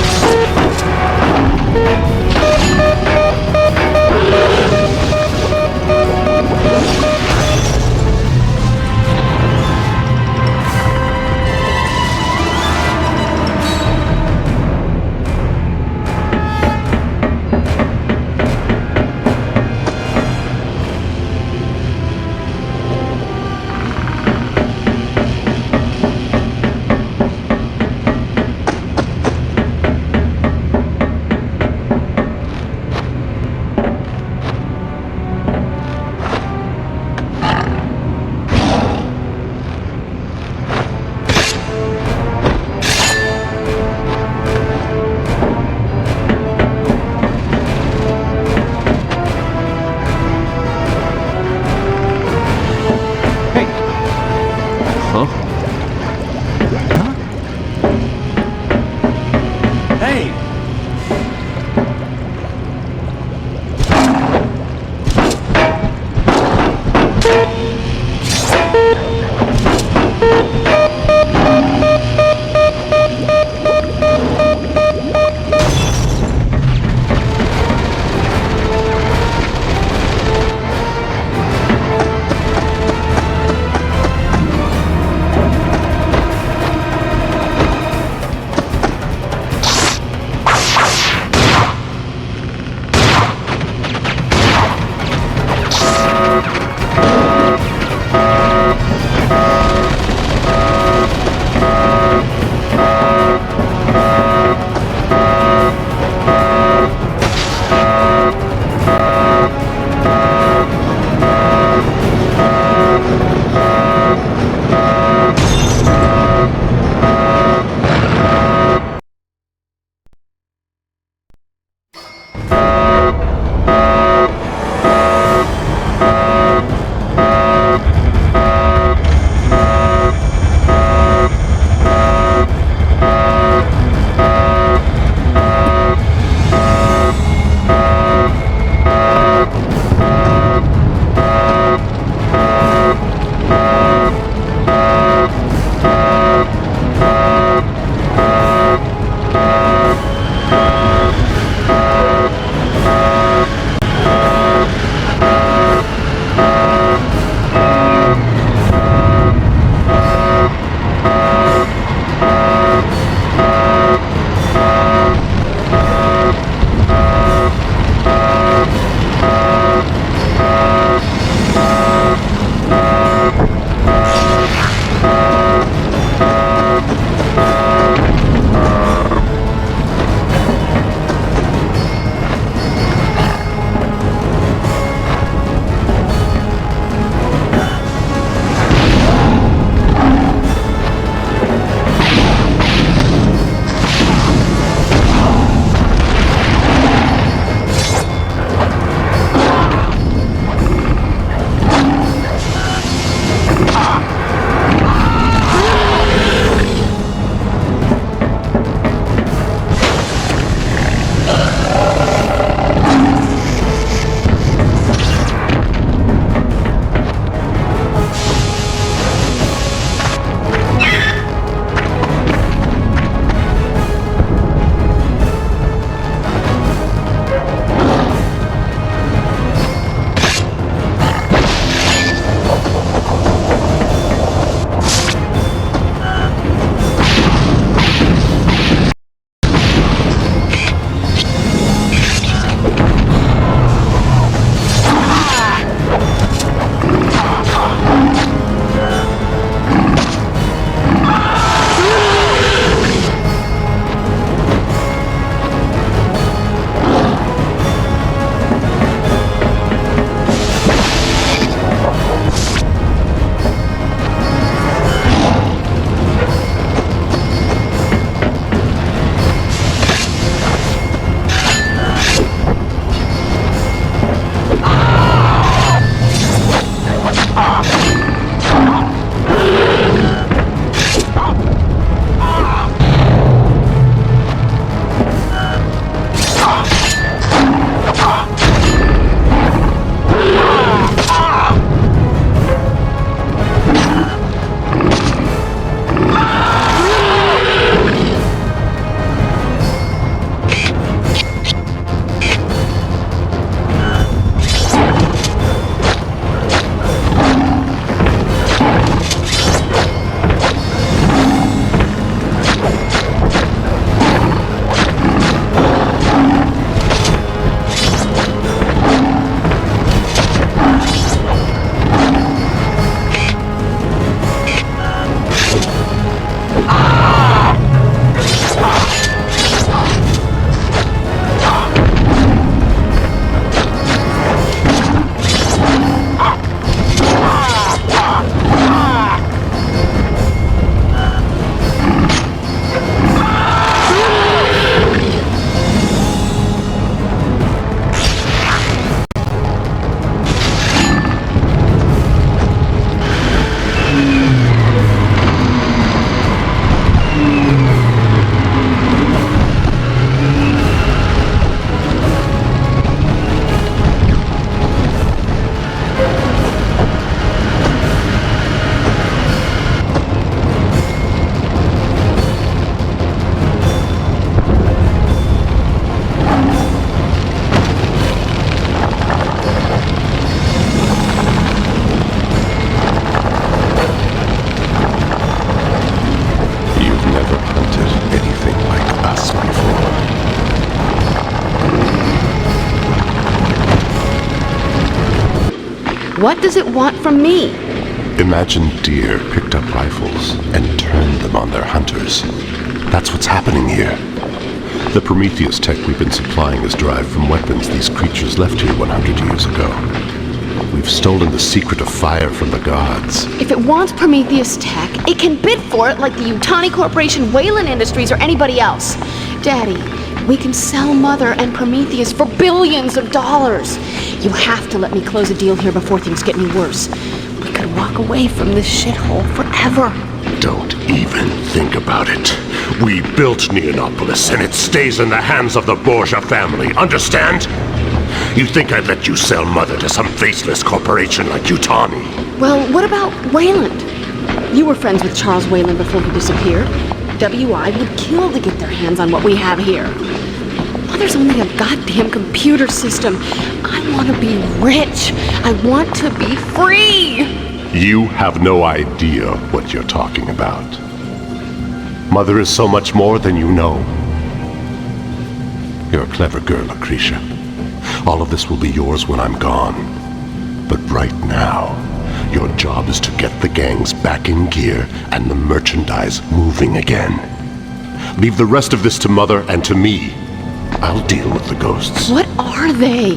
once before. What does it want from me? Imagine deer picked up rifles and turned them on their hunters. That's what's happening here. The Prometheus tech we've been supplying is derived from weapons these creatures left here 100 years ago. We've stolen the secret of fire from the gods. If it wants Prometheus tech, it can bid for it like the Yutani Corporation, Weyland Industries, or anybody else. Daddy, we can sell Mother and Prometheus for billions of dollars. You have to let me close a deal here before things get any worse. We could walk away from this shithole forever. Don't even think about it. We built Neonopolis, and it stays in the hands of the Borgia family, understand? You think I'd let you sell Mother to some faceless corporation like Yutani? Well, what about Weyland? You were friends with Charles Weyland before he disappeared. WI would kill to get their hands on what we have here. Mother's only a goddamn computer system. I want to be rich. I want to be free. You have no idea what you're talking about. Mother is so much more than you know. You're a clever girl, Lucretia. All of this will be yours when I'm gone. But right now, your job is to get the gangs back in gear and the merchandise moving again. Leave the rest of this to Mother and to me. I'll deal with the ghosts. What are they?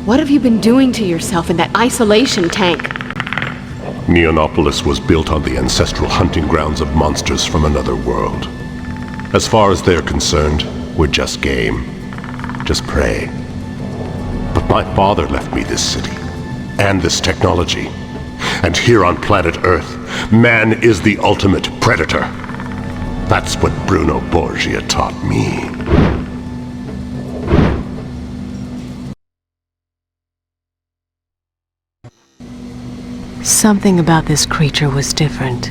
What have you been doing to yourself in that isolation tank? Neonopolis was built on the ancestral hunting grounds of monsters from another world. As far as they're concerned, we're just game. Just prey. But my father left me this city, and this technology. And here on planet Earth, man is the ultimate predator. That's what Bruno Borgia taught me. Something about this creature was different.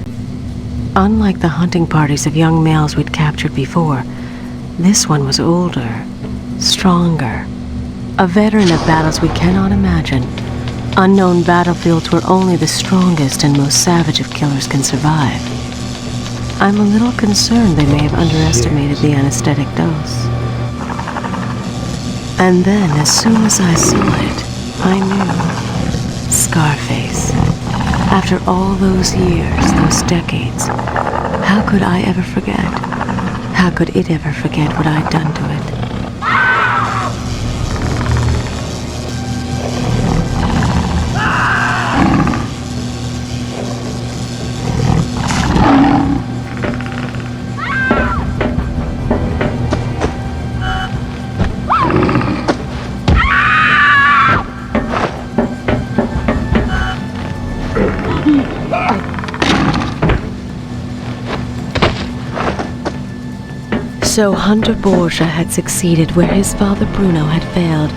Unlike the hunting parties of young males we'd captured before, this one was older, stronger, a veteran of battles we cannot imagine. Unknown battlefields where only the strongest and most savage of killers can survive. I'm a little concerned they may have underestimated the anesthetic dose. And then, as soon as I saw it, I knew. Scarface. After all those years, those decades, how could I ever forget? How could it ever forget what I'd done to it? So Hunter Borgia had succeeded where his father Bruno had failed,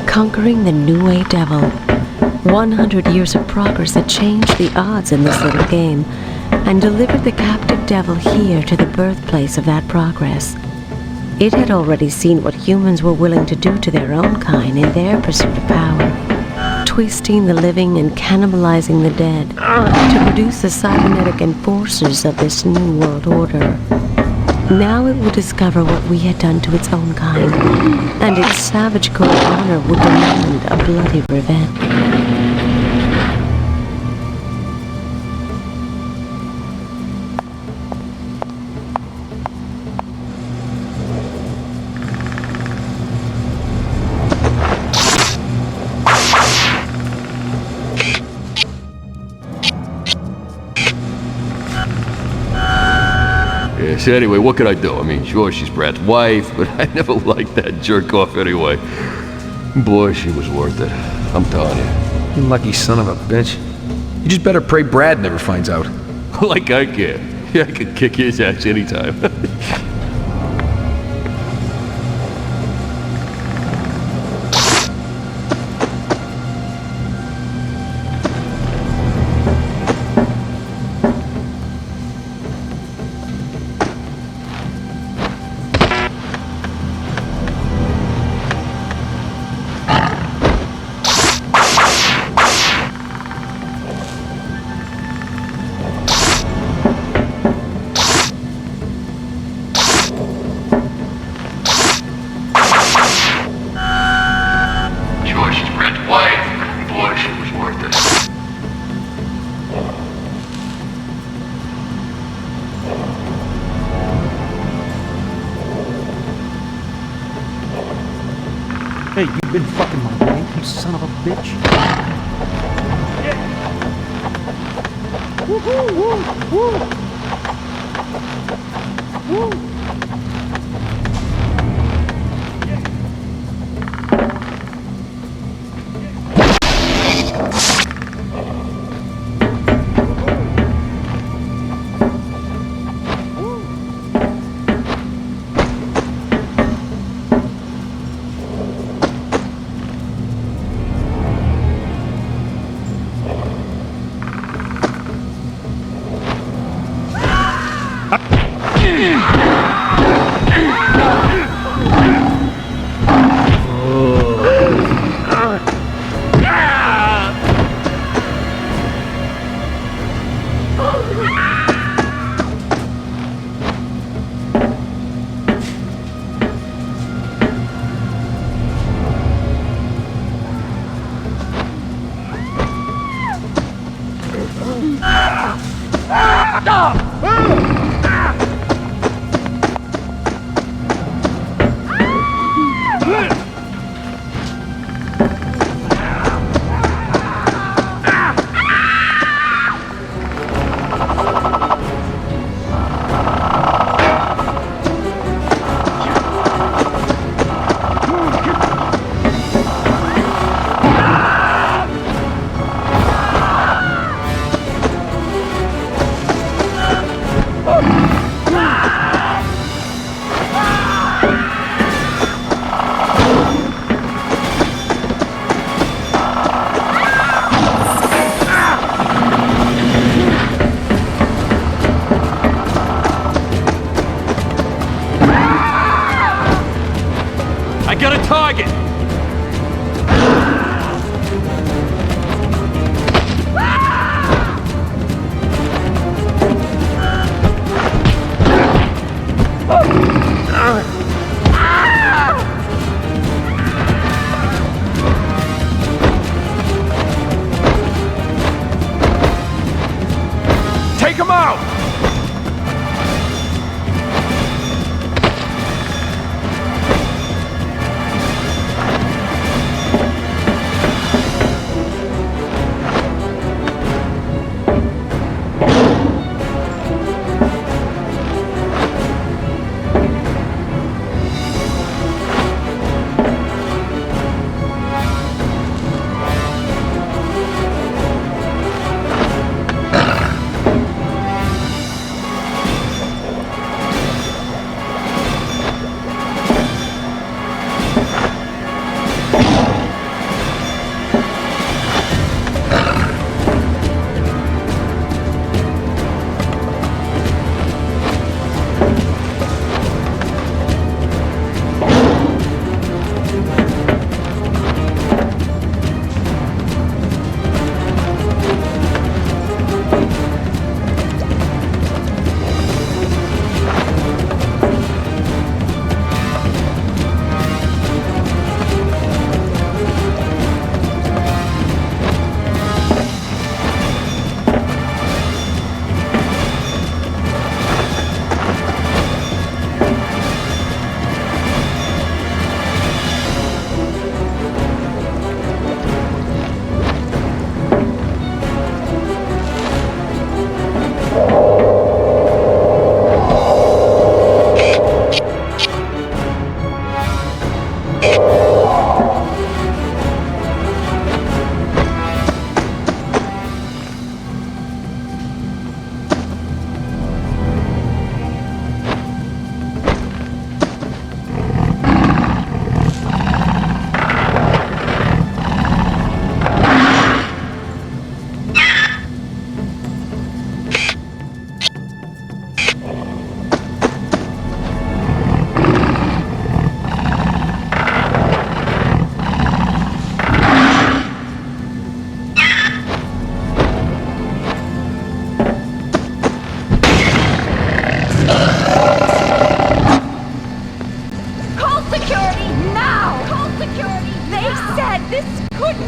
conquering the Nuevo Devil. 100 years of progress had changed the odds in this little game, and delivered the captive devil here to the birthplace of that progress. It had already seen what humans were willing to do to their own kind in their pursuit of power, twisting the living and cannibalizing the dead, to produce the cybernetic enforcers of this new world order. Now it would discover what we had done to its own kind, and its savage code of honor would demand a bloody revenge. So anyway, what could I do? I mean, sure, she's Brad's wife, but I never liked that jerk off anyway. Boy, she was worth it. I'm telling you. You lucky son of a bitch. You just better pray Brad never finds out. Like I care. Yeah, I could kick his ass anytime. Hey, you've been fucking my wife, you son of a bitch. Woo-hoo, woo, woo. Woo. I got a target! Take him out!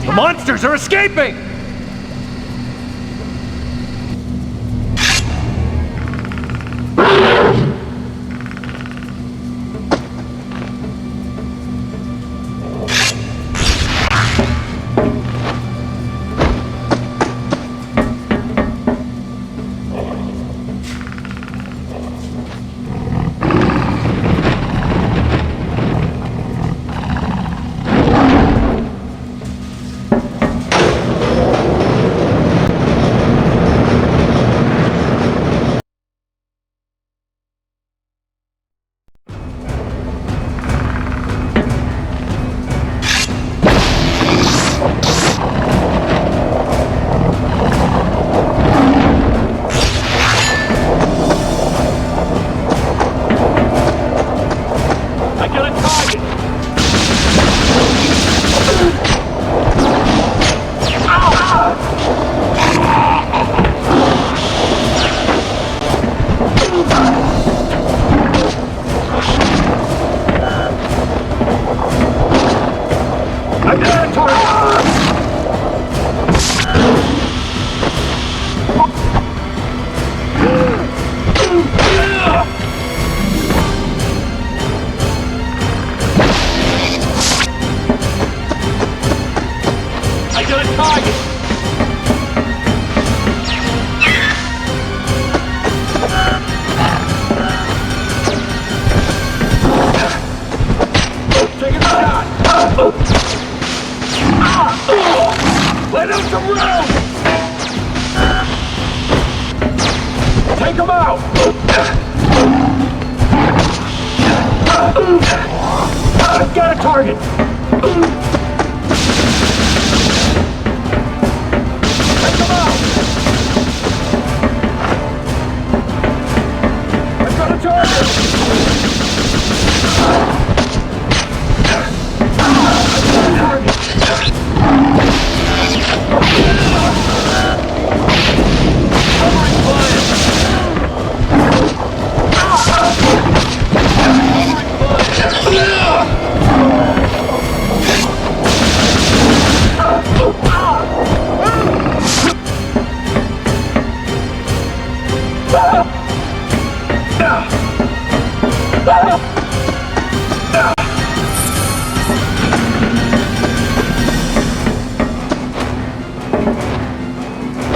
The monsters are escaping! some room! Take him out! I've got a target! Take him out! I've got a target!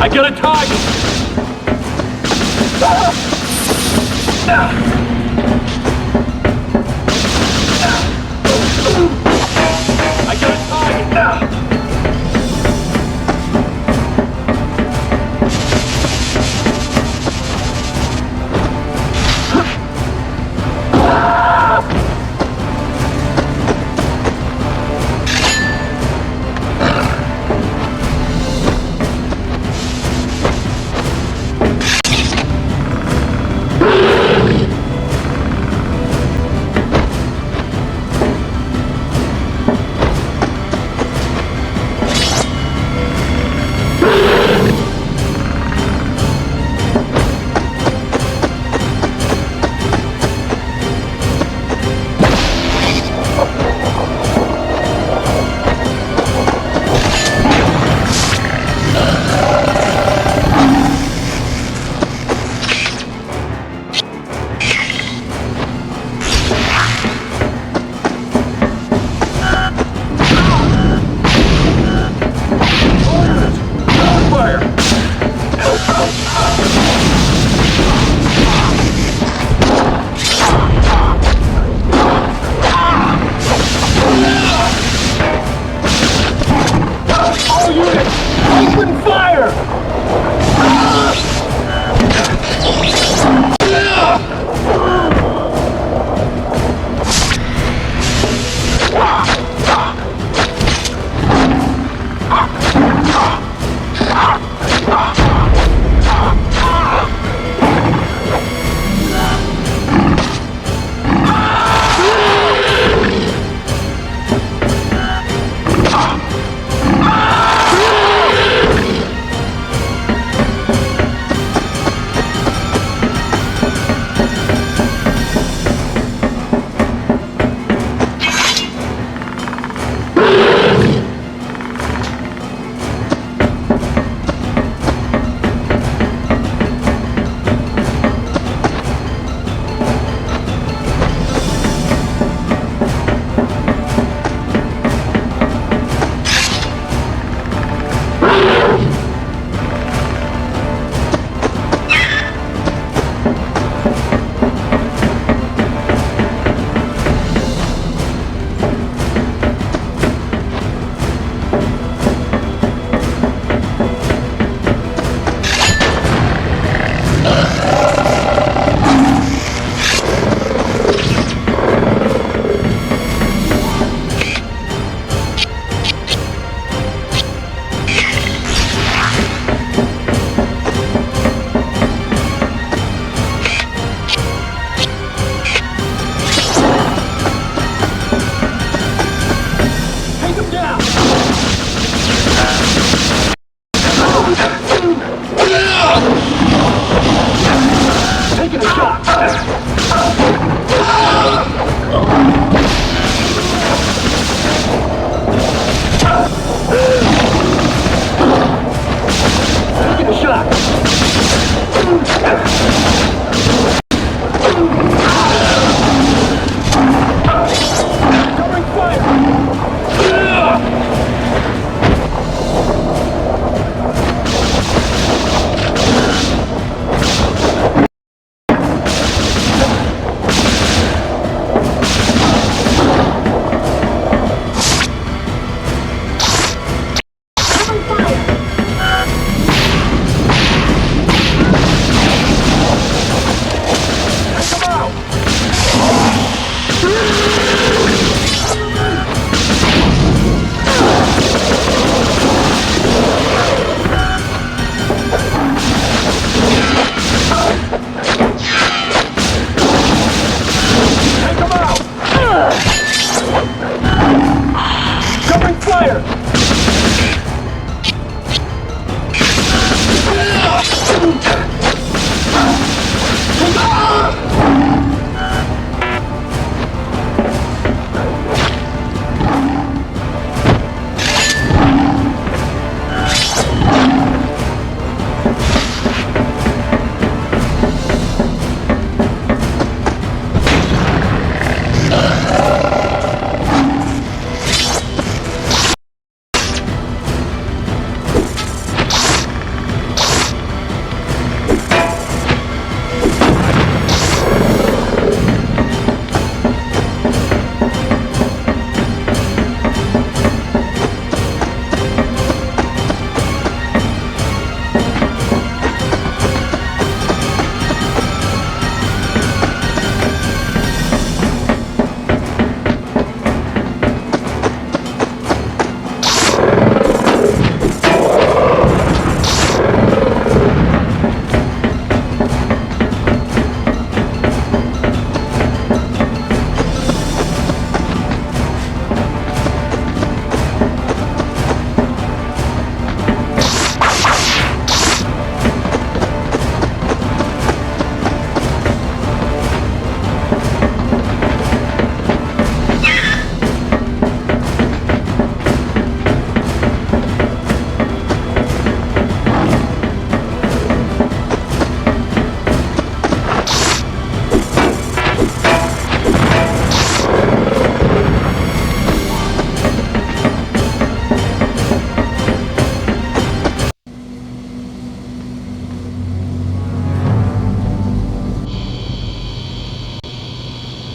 I got a target! I got a target!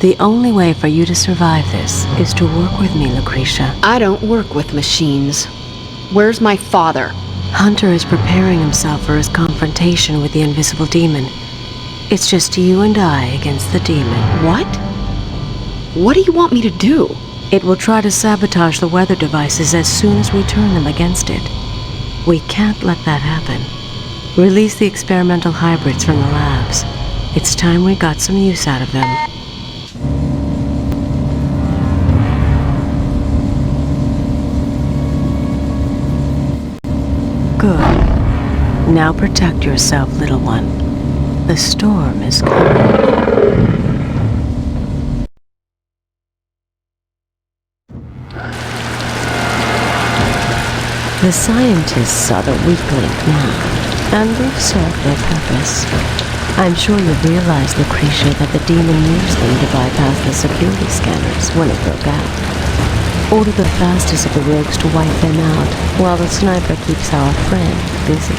The only way for you to survive this is to work with me, Lucretia. I don't work with machines. Where's my father? Hunter is preparing himself for his confrontation with the invisible demon. It's just you and I against the demon. What? What do you want me to do? It will try to sabotage the weather devices as soon as we turn them against it. We can't let that happen. Release the experimental hybrids from the labs. It's time we got some use out of them. Good. Now protect yourself, little one. The storm is coming. The scientists saw the weak link now, and they've served their purpose. I'm sure you realize, Lucretia, that the demon used them to bypass the security scanners when it broke out. Order the fastest of the rogues to wipe them out, while the sniper keeps our friend busy.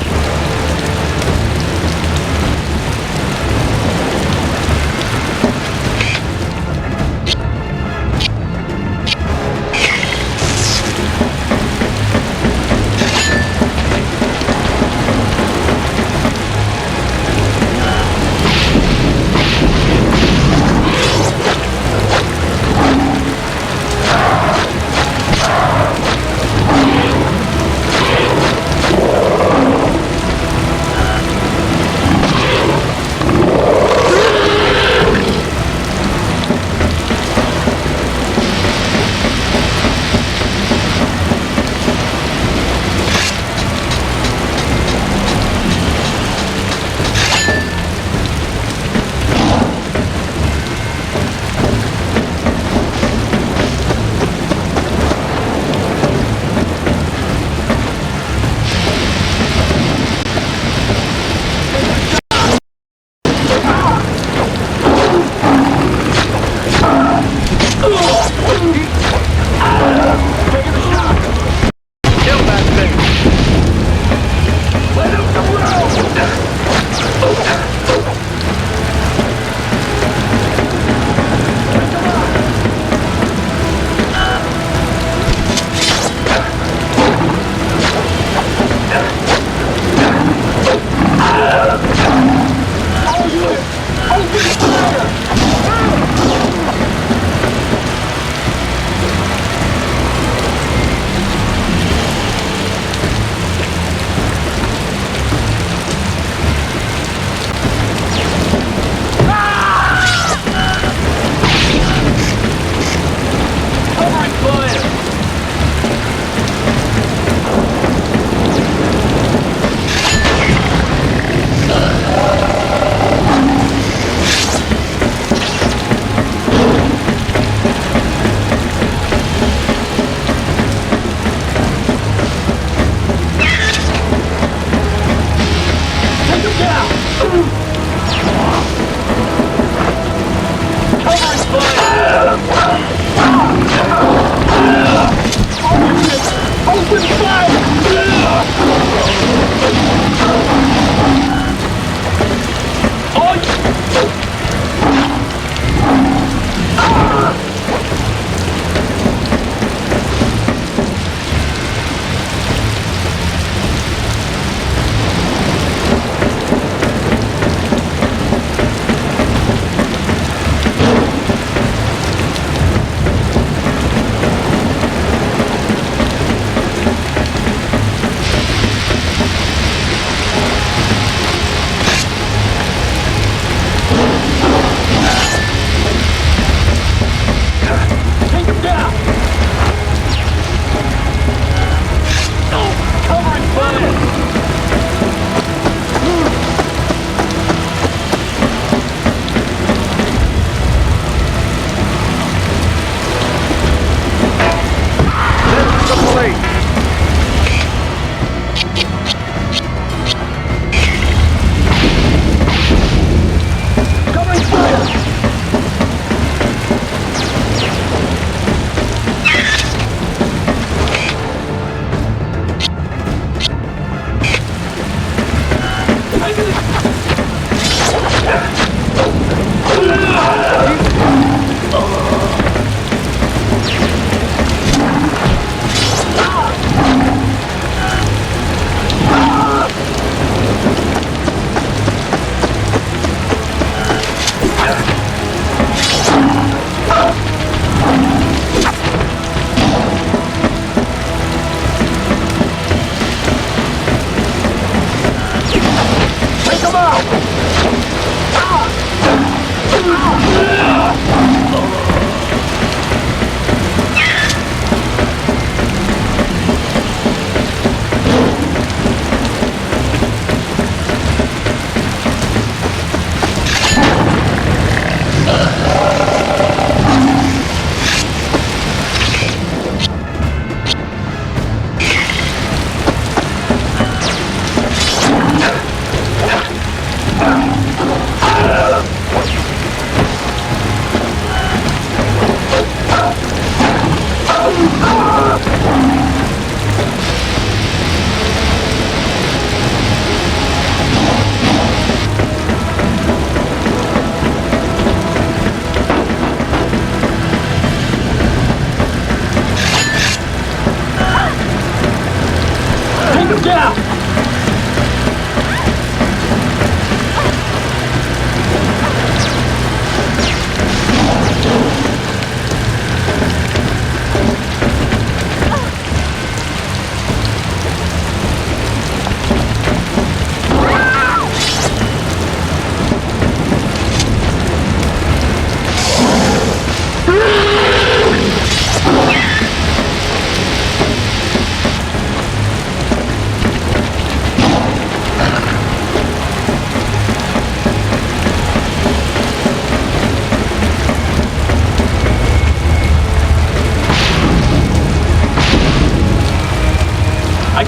Open fire!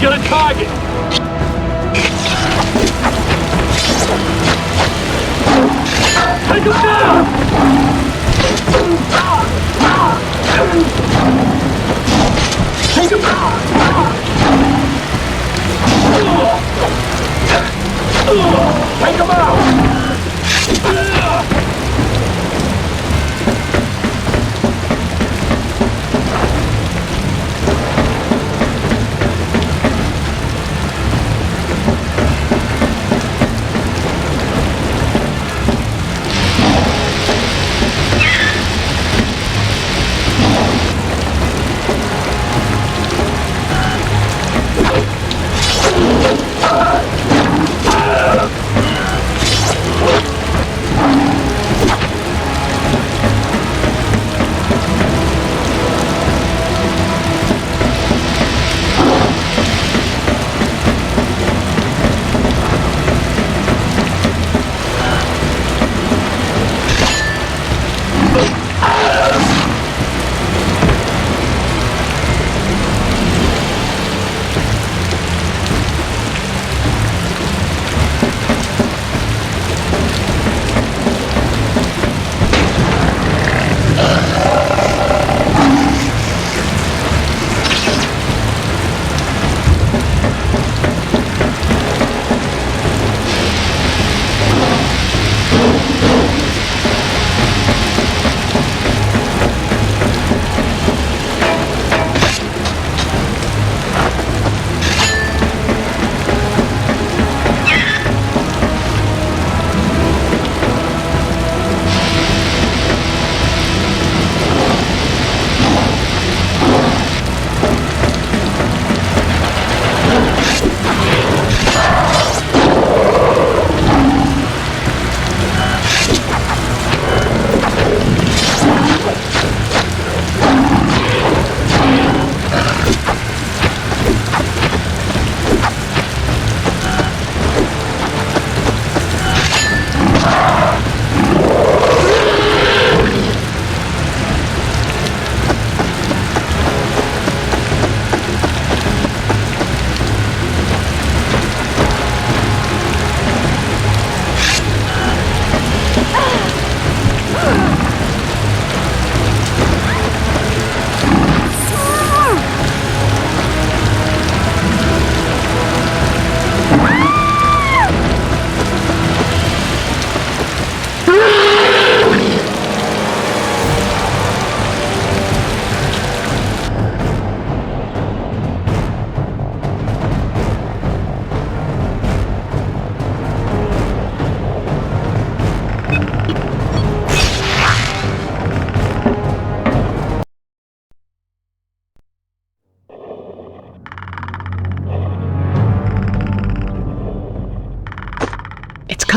Get a target! Take him down! Take him down! Take him out!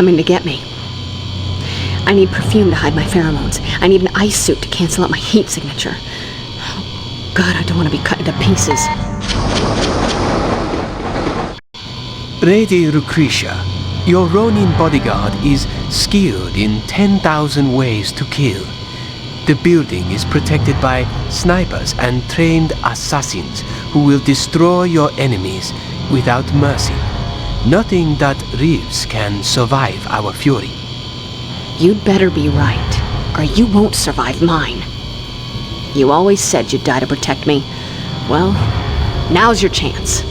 coming to get me. I need perfume to hide my pheromones. I need an ice suit to cancel out my heat signature. Oh, God, I don't want to be cut into pieces. Lady Lucretia, your Ronin bodyguard is skilled in 10,000 ways to kill. The building is protected by snipers and trained assassins who will destroy your enemies without mercy. Nothing that lives can survive our fury. You'd better be right, or you won't survive mine. You always said you'd die to protect me. Well, now's your chance.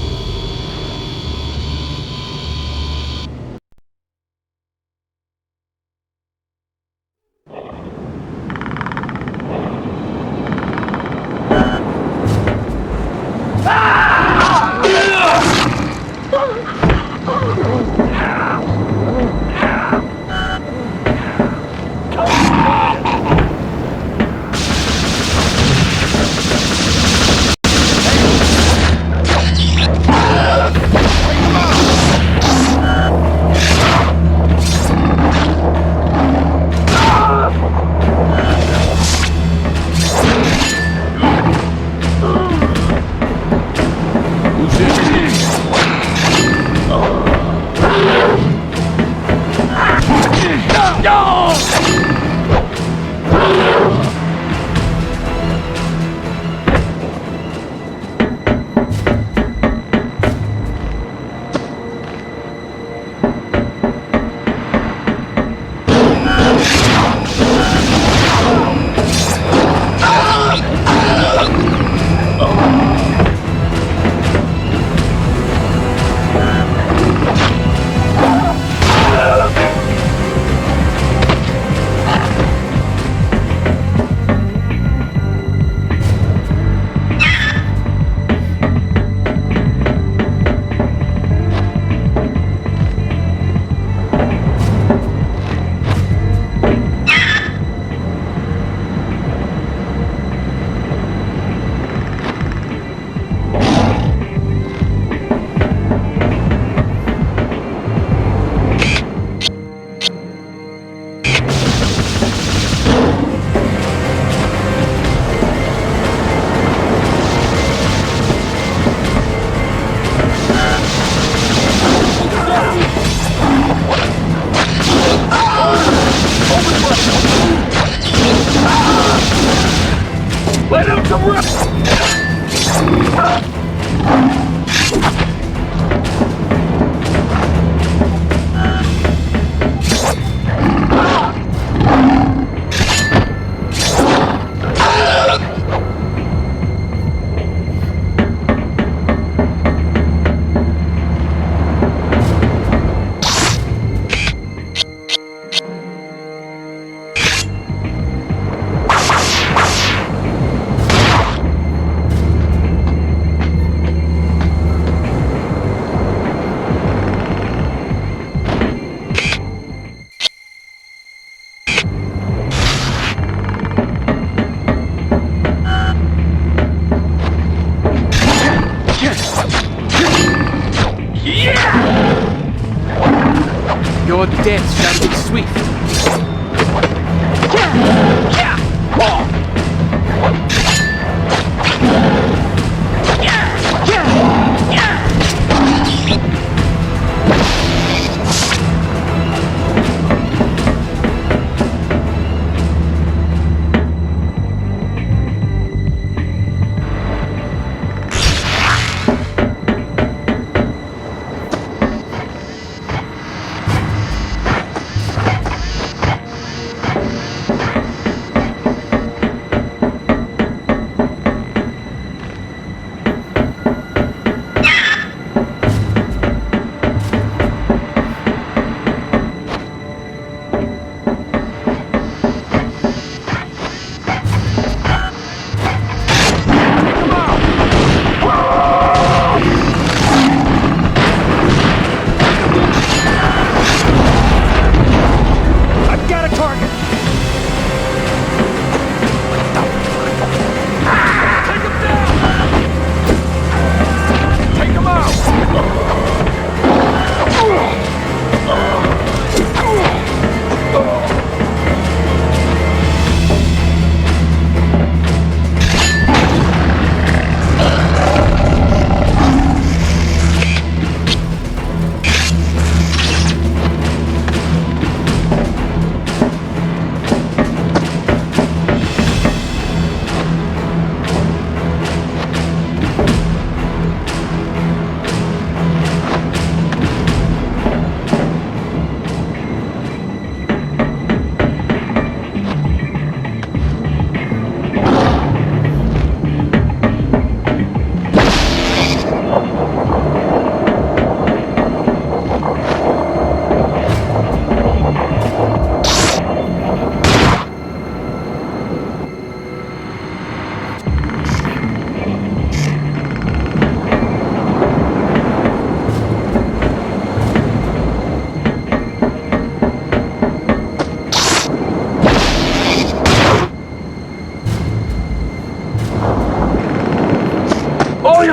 Your death shall be swift.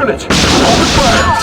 units! Open fire!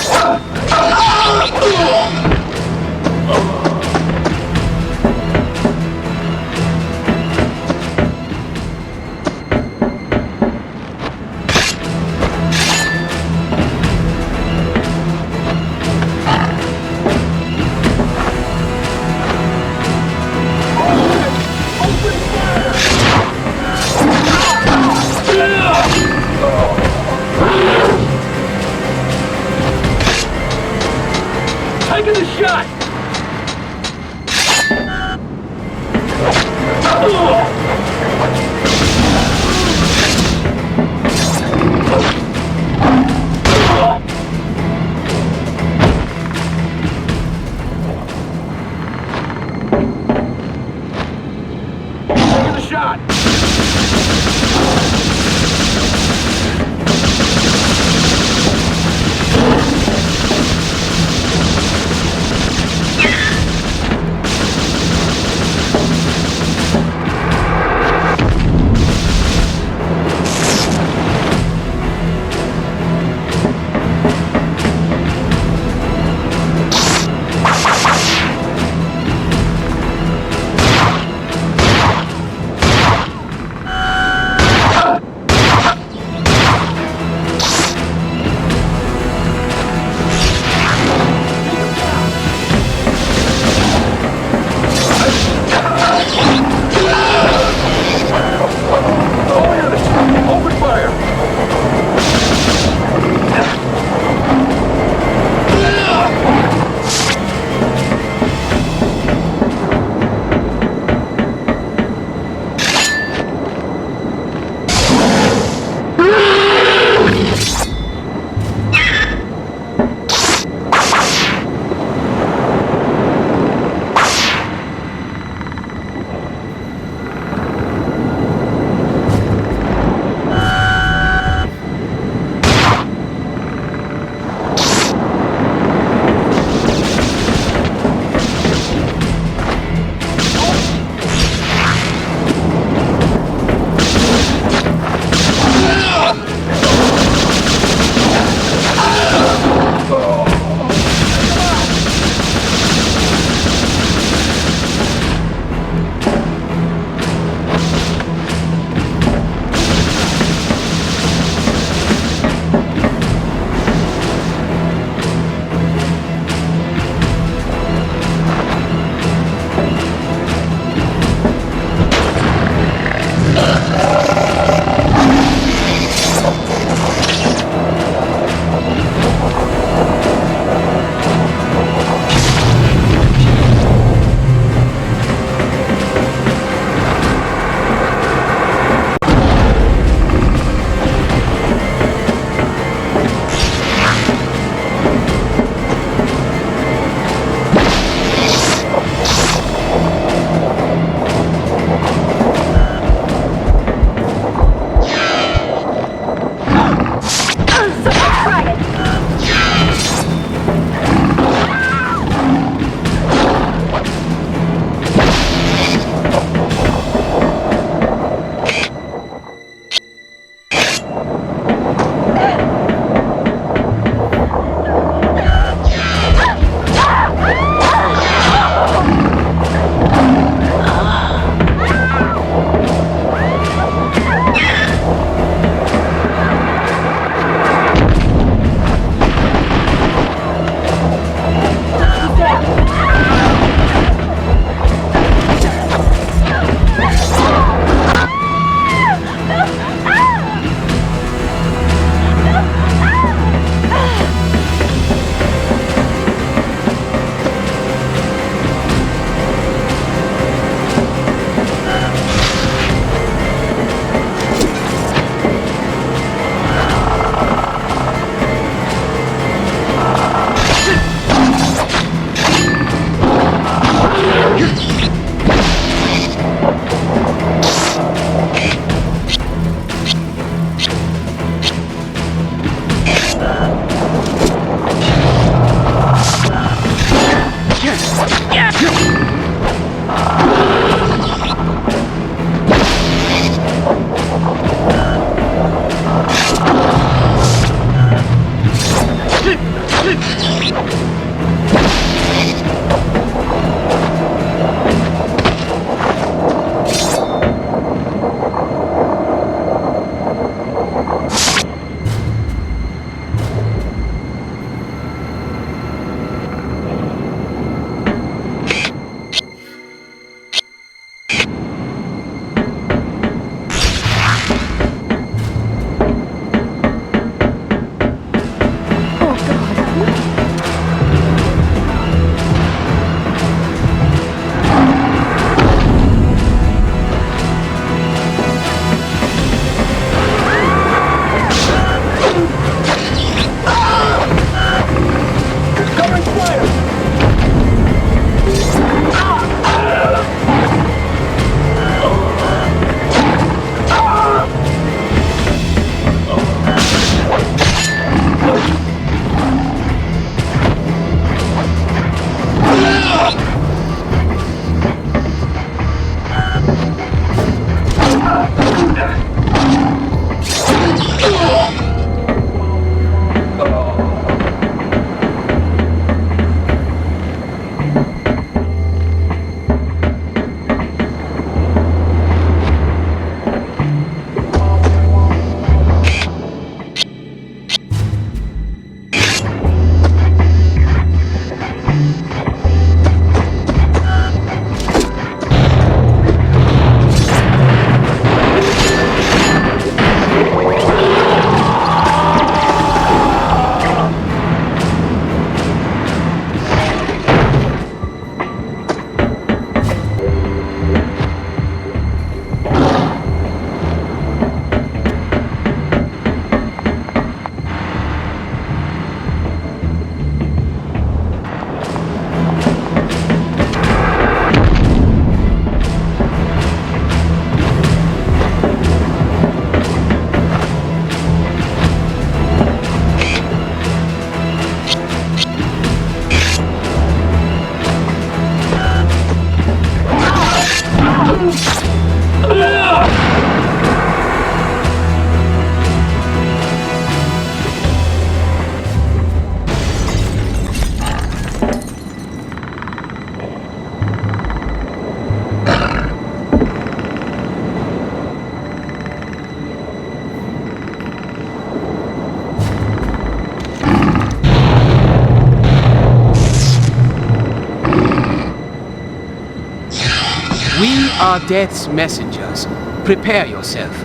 are death's messengers. Prepare yourself.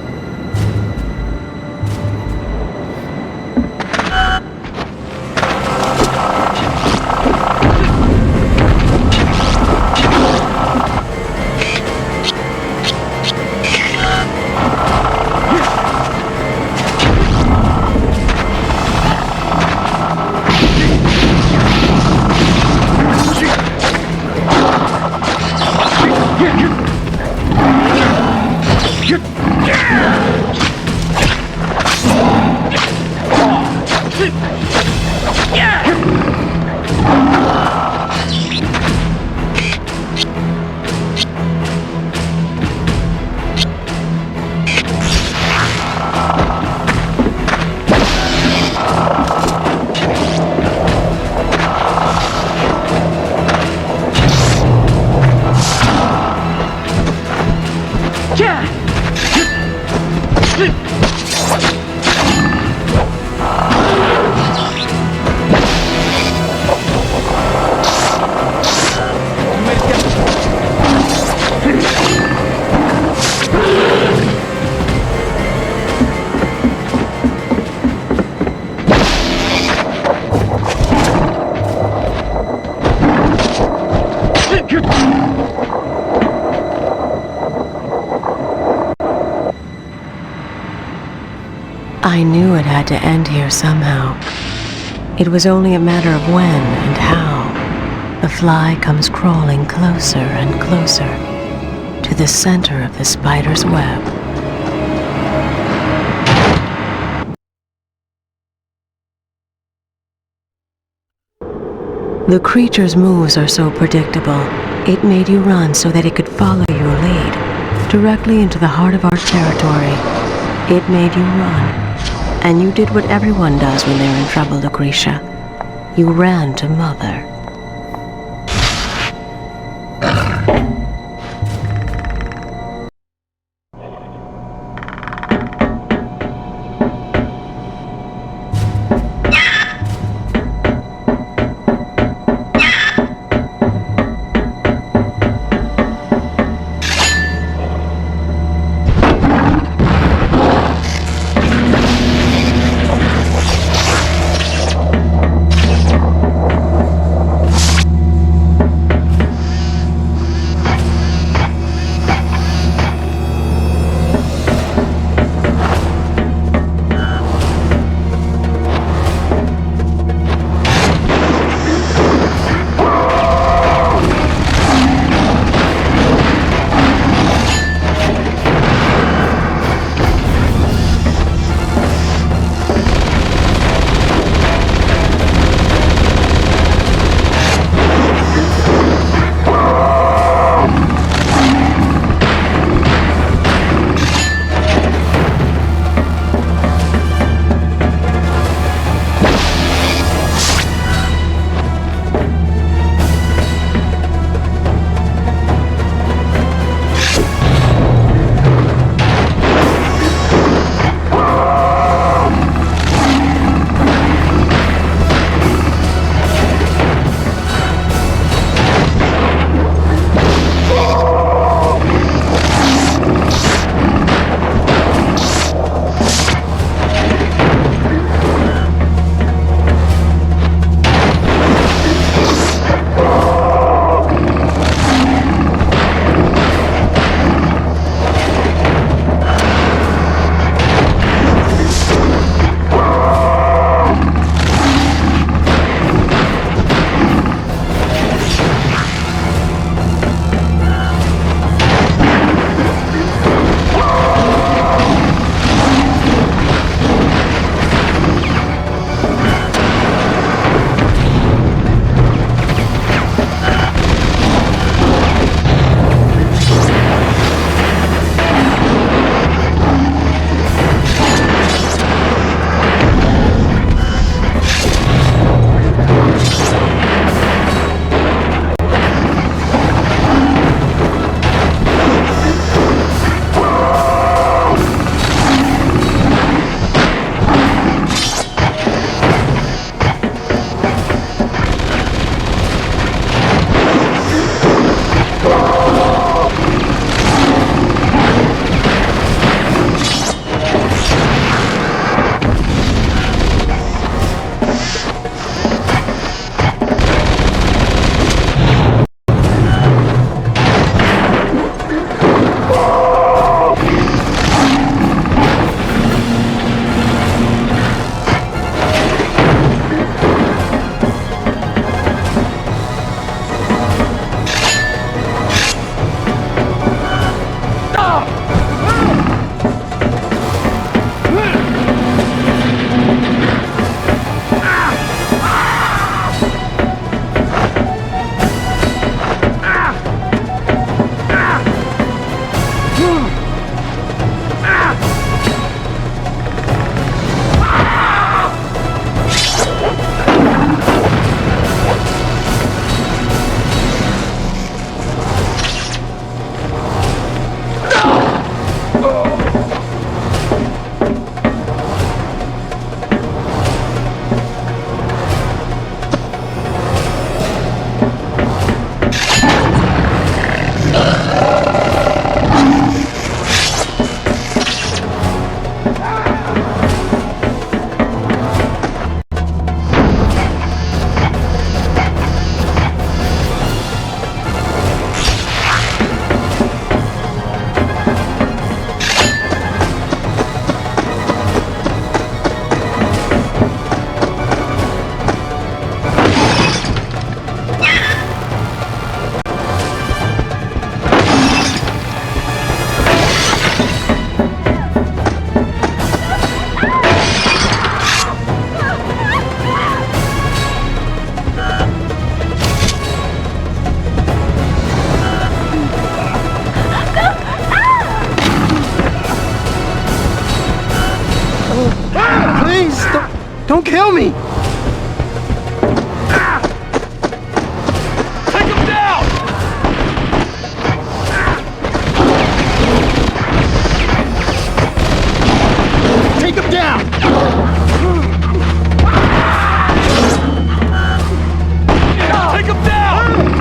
I knew it had to end here somehow. It was only a matter of when and how. The fly comes crawling closer and closer to the center of the spider's web. The creature's moves are so predictable, it made you run so that it could follow your lead, directly into the heart of our territory. It made you run. And you did what everyone does when they're in trouble, Lucretia. You ran to Mother. Please, don't kill me! Take him down! Take him down! Take him down!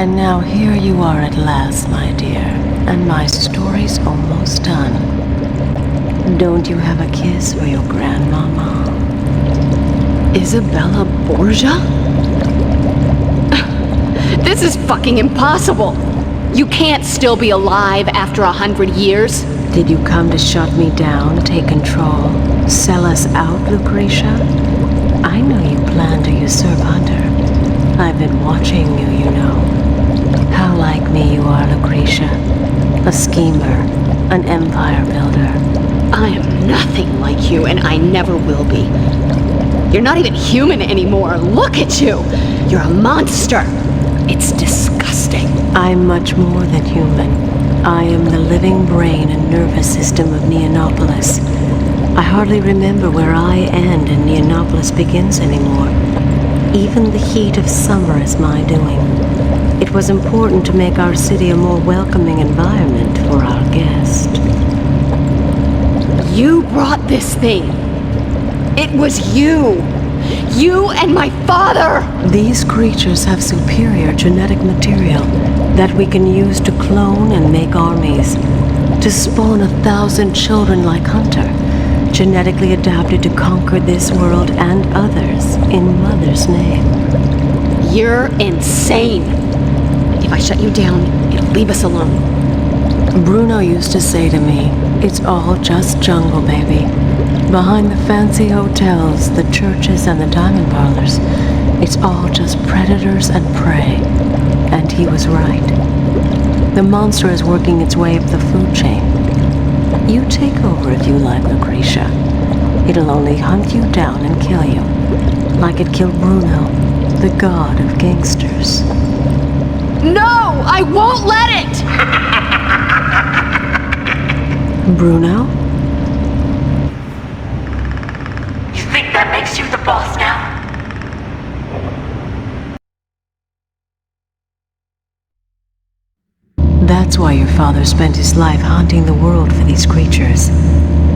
And now here you are at last, my dear, and my story's almost done. Don't you have a kiss for your grandmama? Isabella Borgia? This is fucking impossible! You can't still be alive after 100 years. Did you come to shut me down, take control, sell us out, Lucretia? I know you plan to usurp Hunter. I've been watching you, you know. How like me you are, Lucretia. A schemer, an empire builder. I am nothing like you, and I never will be. You're not even human anymore. Look at you! You're a monster. It's disgusting. I'm much more than human. I am the living brain and nervous system of Neonopolis. I hardly remember where I end and Neonopolis begins anymore. Even the heat of summer is my doing. It was important to make our city a more welcoming environment for our guest. You brought this thing. It was you. You and my father! These creatures have superior genetic material that we can use to clone and make armies, to spawn 1,000 children like Hunter, genetically adapted to conquer this world and others in Mother's name. You're insane. If I shut you down, it'll leave us alone. Bruno used to say to me, it's all just jungle, baby. Behind the fancy hotels, the churches, and the diamond parlors, it's all just predators and prey. And he was right. The monster is working its way up the food chain. You take over if you like, Lucretia. It'll only hunt you down and kill you, like it killed Bruno, the god of gangsters. No! I won't let it! Bruno? You think that makes you the boss now? That's why your father spent his life hunting the world for these creatures.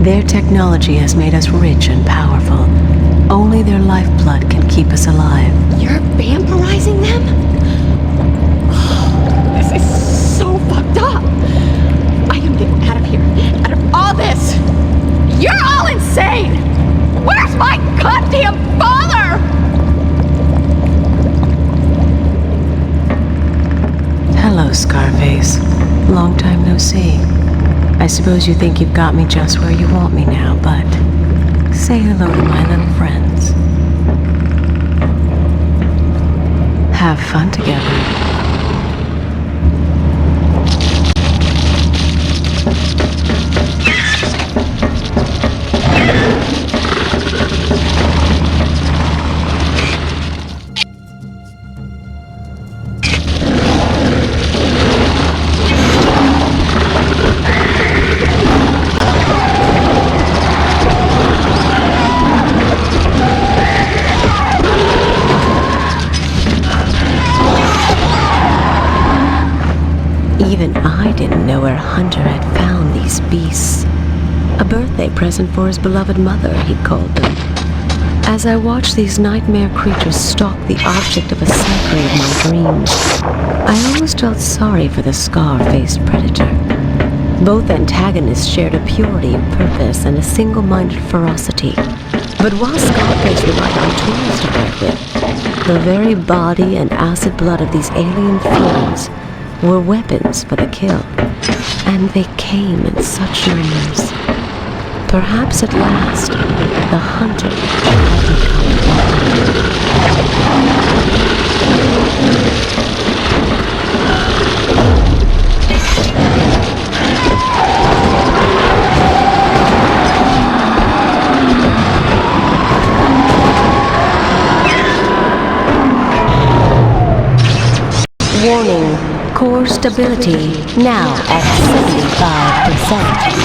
Their technology has made us rich and powerful. Only their lifeblood can keep us alive. You're vampirizing them? Oh, this is so fucked up. I am getting out of here. Out of all this. You're all insane! Where's my goddamn father? Hello, Scarface. Long time no see. I suppose you think you've got me just where you want me now, but say hello to my little friends. Have fun together. Even I didn't know where Hunter had found these beasts. A birthday present for his beloved mother, he called them. As I watched these nightmare creatures stalk the object of a cycling of my dreams, I almost felt sorry for the scar-faced predator. Both antagonists shared a purity of purpose and a single-minded ferocity. But while Scarface relied on tools to work with, the very body and acid blood of these alien fiends were weapons for the kill, and they came in such numbers. Perhaps at last, the hunter had become. Warning. Core stability now at 75%.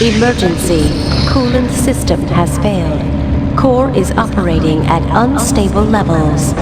Emergency. Coolant system has failed. Core is operating at unstable levels.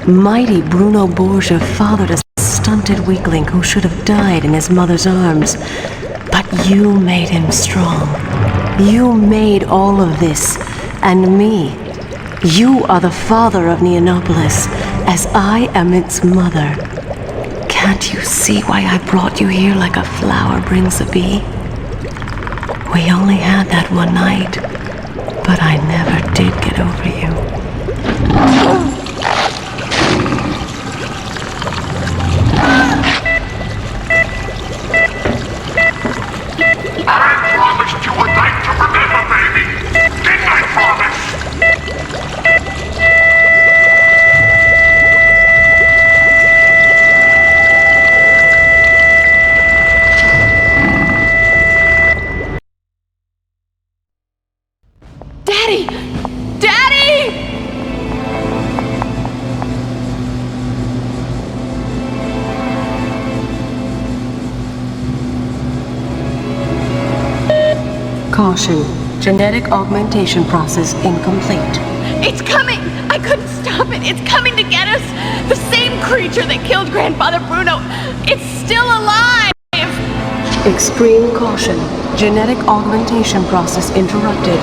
Mighty Bruno Borgia fathered a stunted weakling who should have died in his mother's arms. But you made him strong. You made all of this, and me. You are the father of Neonopolis, as I am its mother. Can't you see why I brought you here like a flower brings a bee? We only had that one night, but I never did get over you. I promised you a night to remember, baby! Didn't I promise? Daddy! Daddy! Caution. Genetic augmentation process incomplete. It's coming! I couldn't stop it! It's coming to get us! The same creature that killed Grandfather Bruno! It's still alive! Extreme caution. Genetic augmentation process interrupted.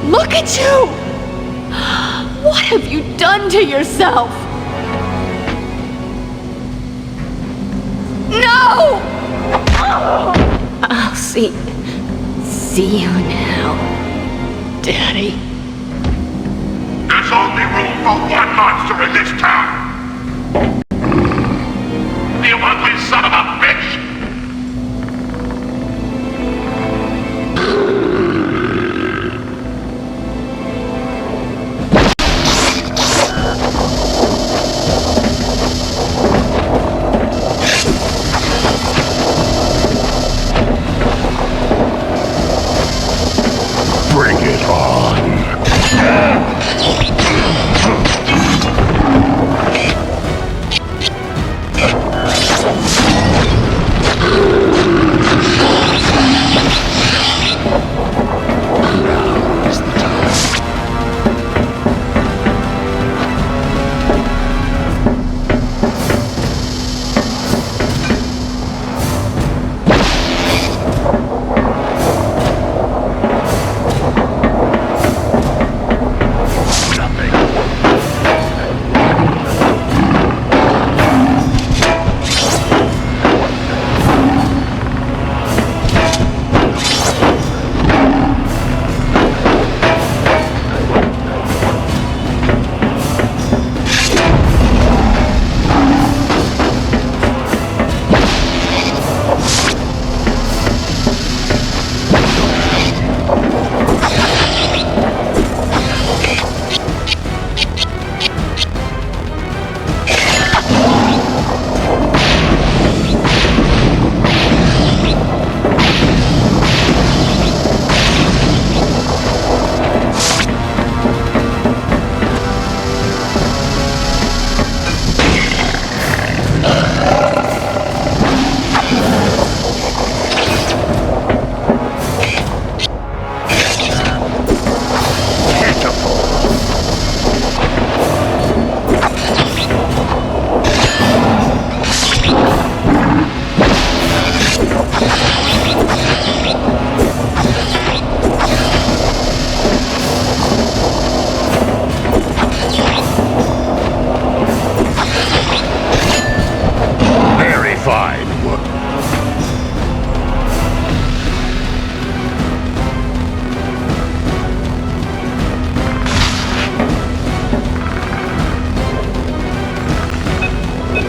Look at you! What have you done to yourself? No! I'll see you now, Daddy. There's only room for one monster in this town! You ugly son of a bitch! Bring it on!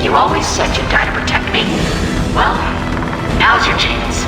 You always said you'd die to protect me. Well, now's your chance.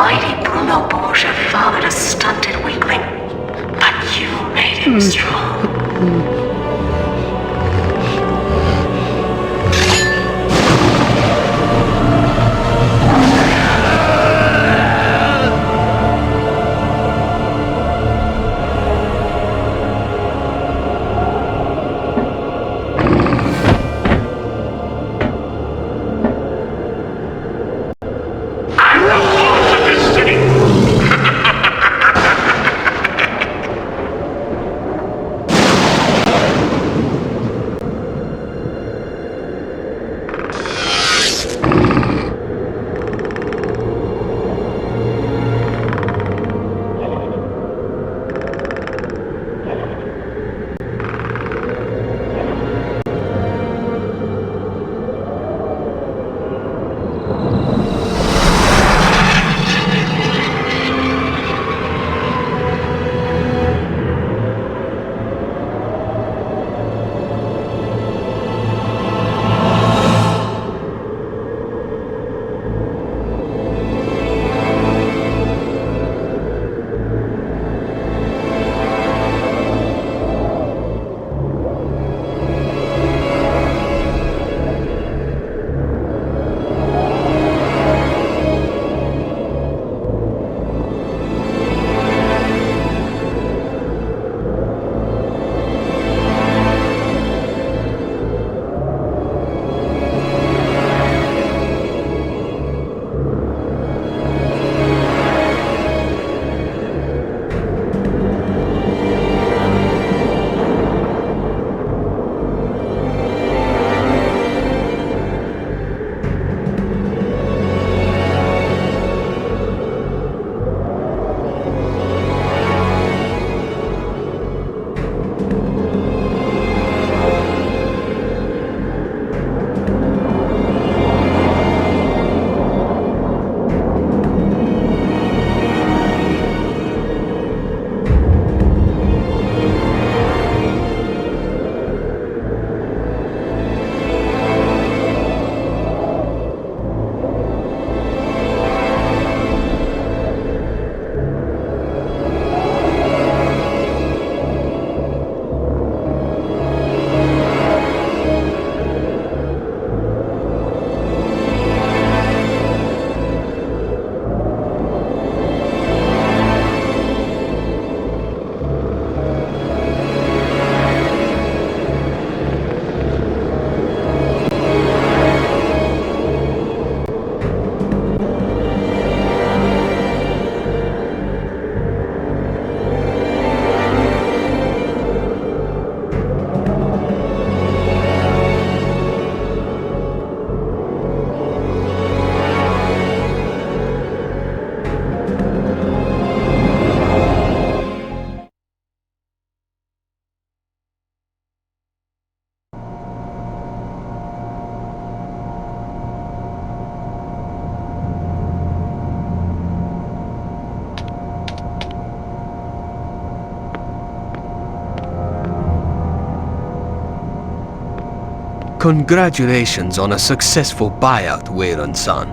mighty Bruno Borgia fathered a stunted weakling, but you made him strong. Congratulations on a successful buyout, Weyland-san.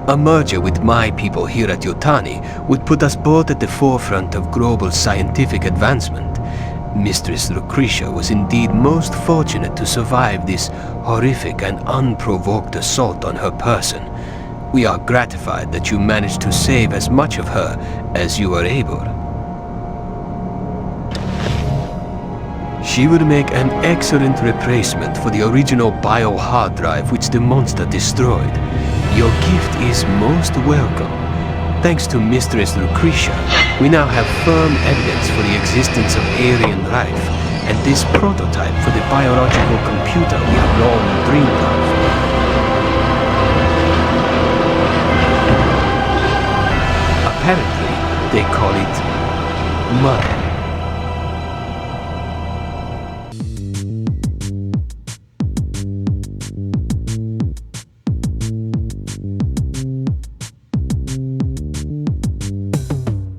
A merger with my people here at Yutani would put us both at the forefront of global scientific advancement. Mistress Lucretia was indeed most fortunate to survive this horrific and unprovoked assault on her person. We are gratified that you managed to save as much of her as you were able. She would make an excellent replacement for the original bio-hard drive which the monster destroyed. Your gift is most welcome. Thanks to Mistress Lucretia, we now have firm evidence for the existence of alien life, and this prototype for the biological computer we have long dreamed of. Apparently, they call it Mother.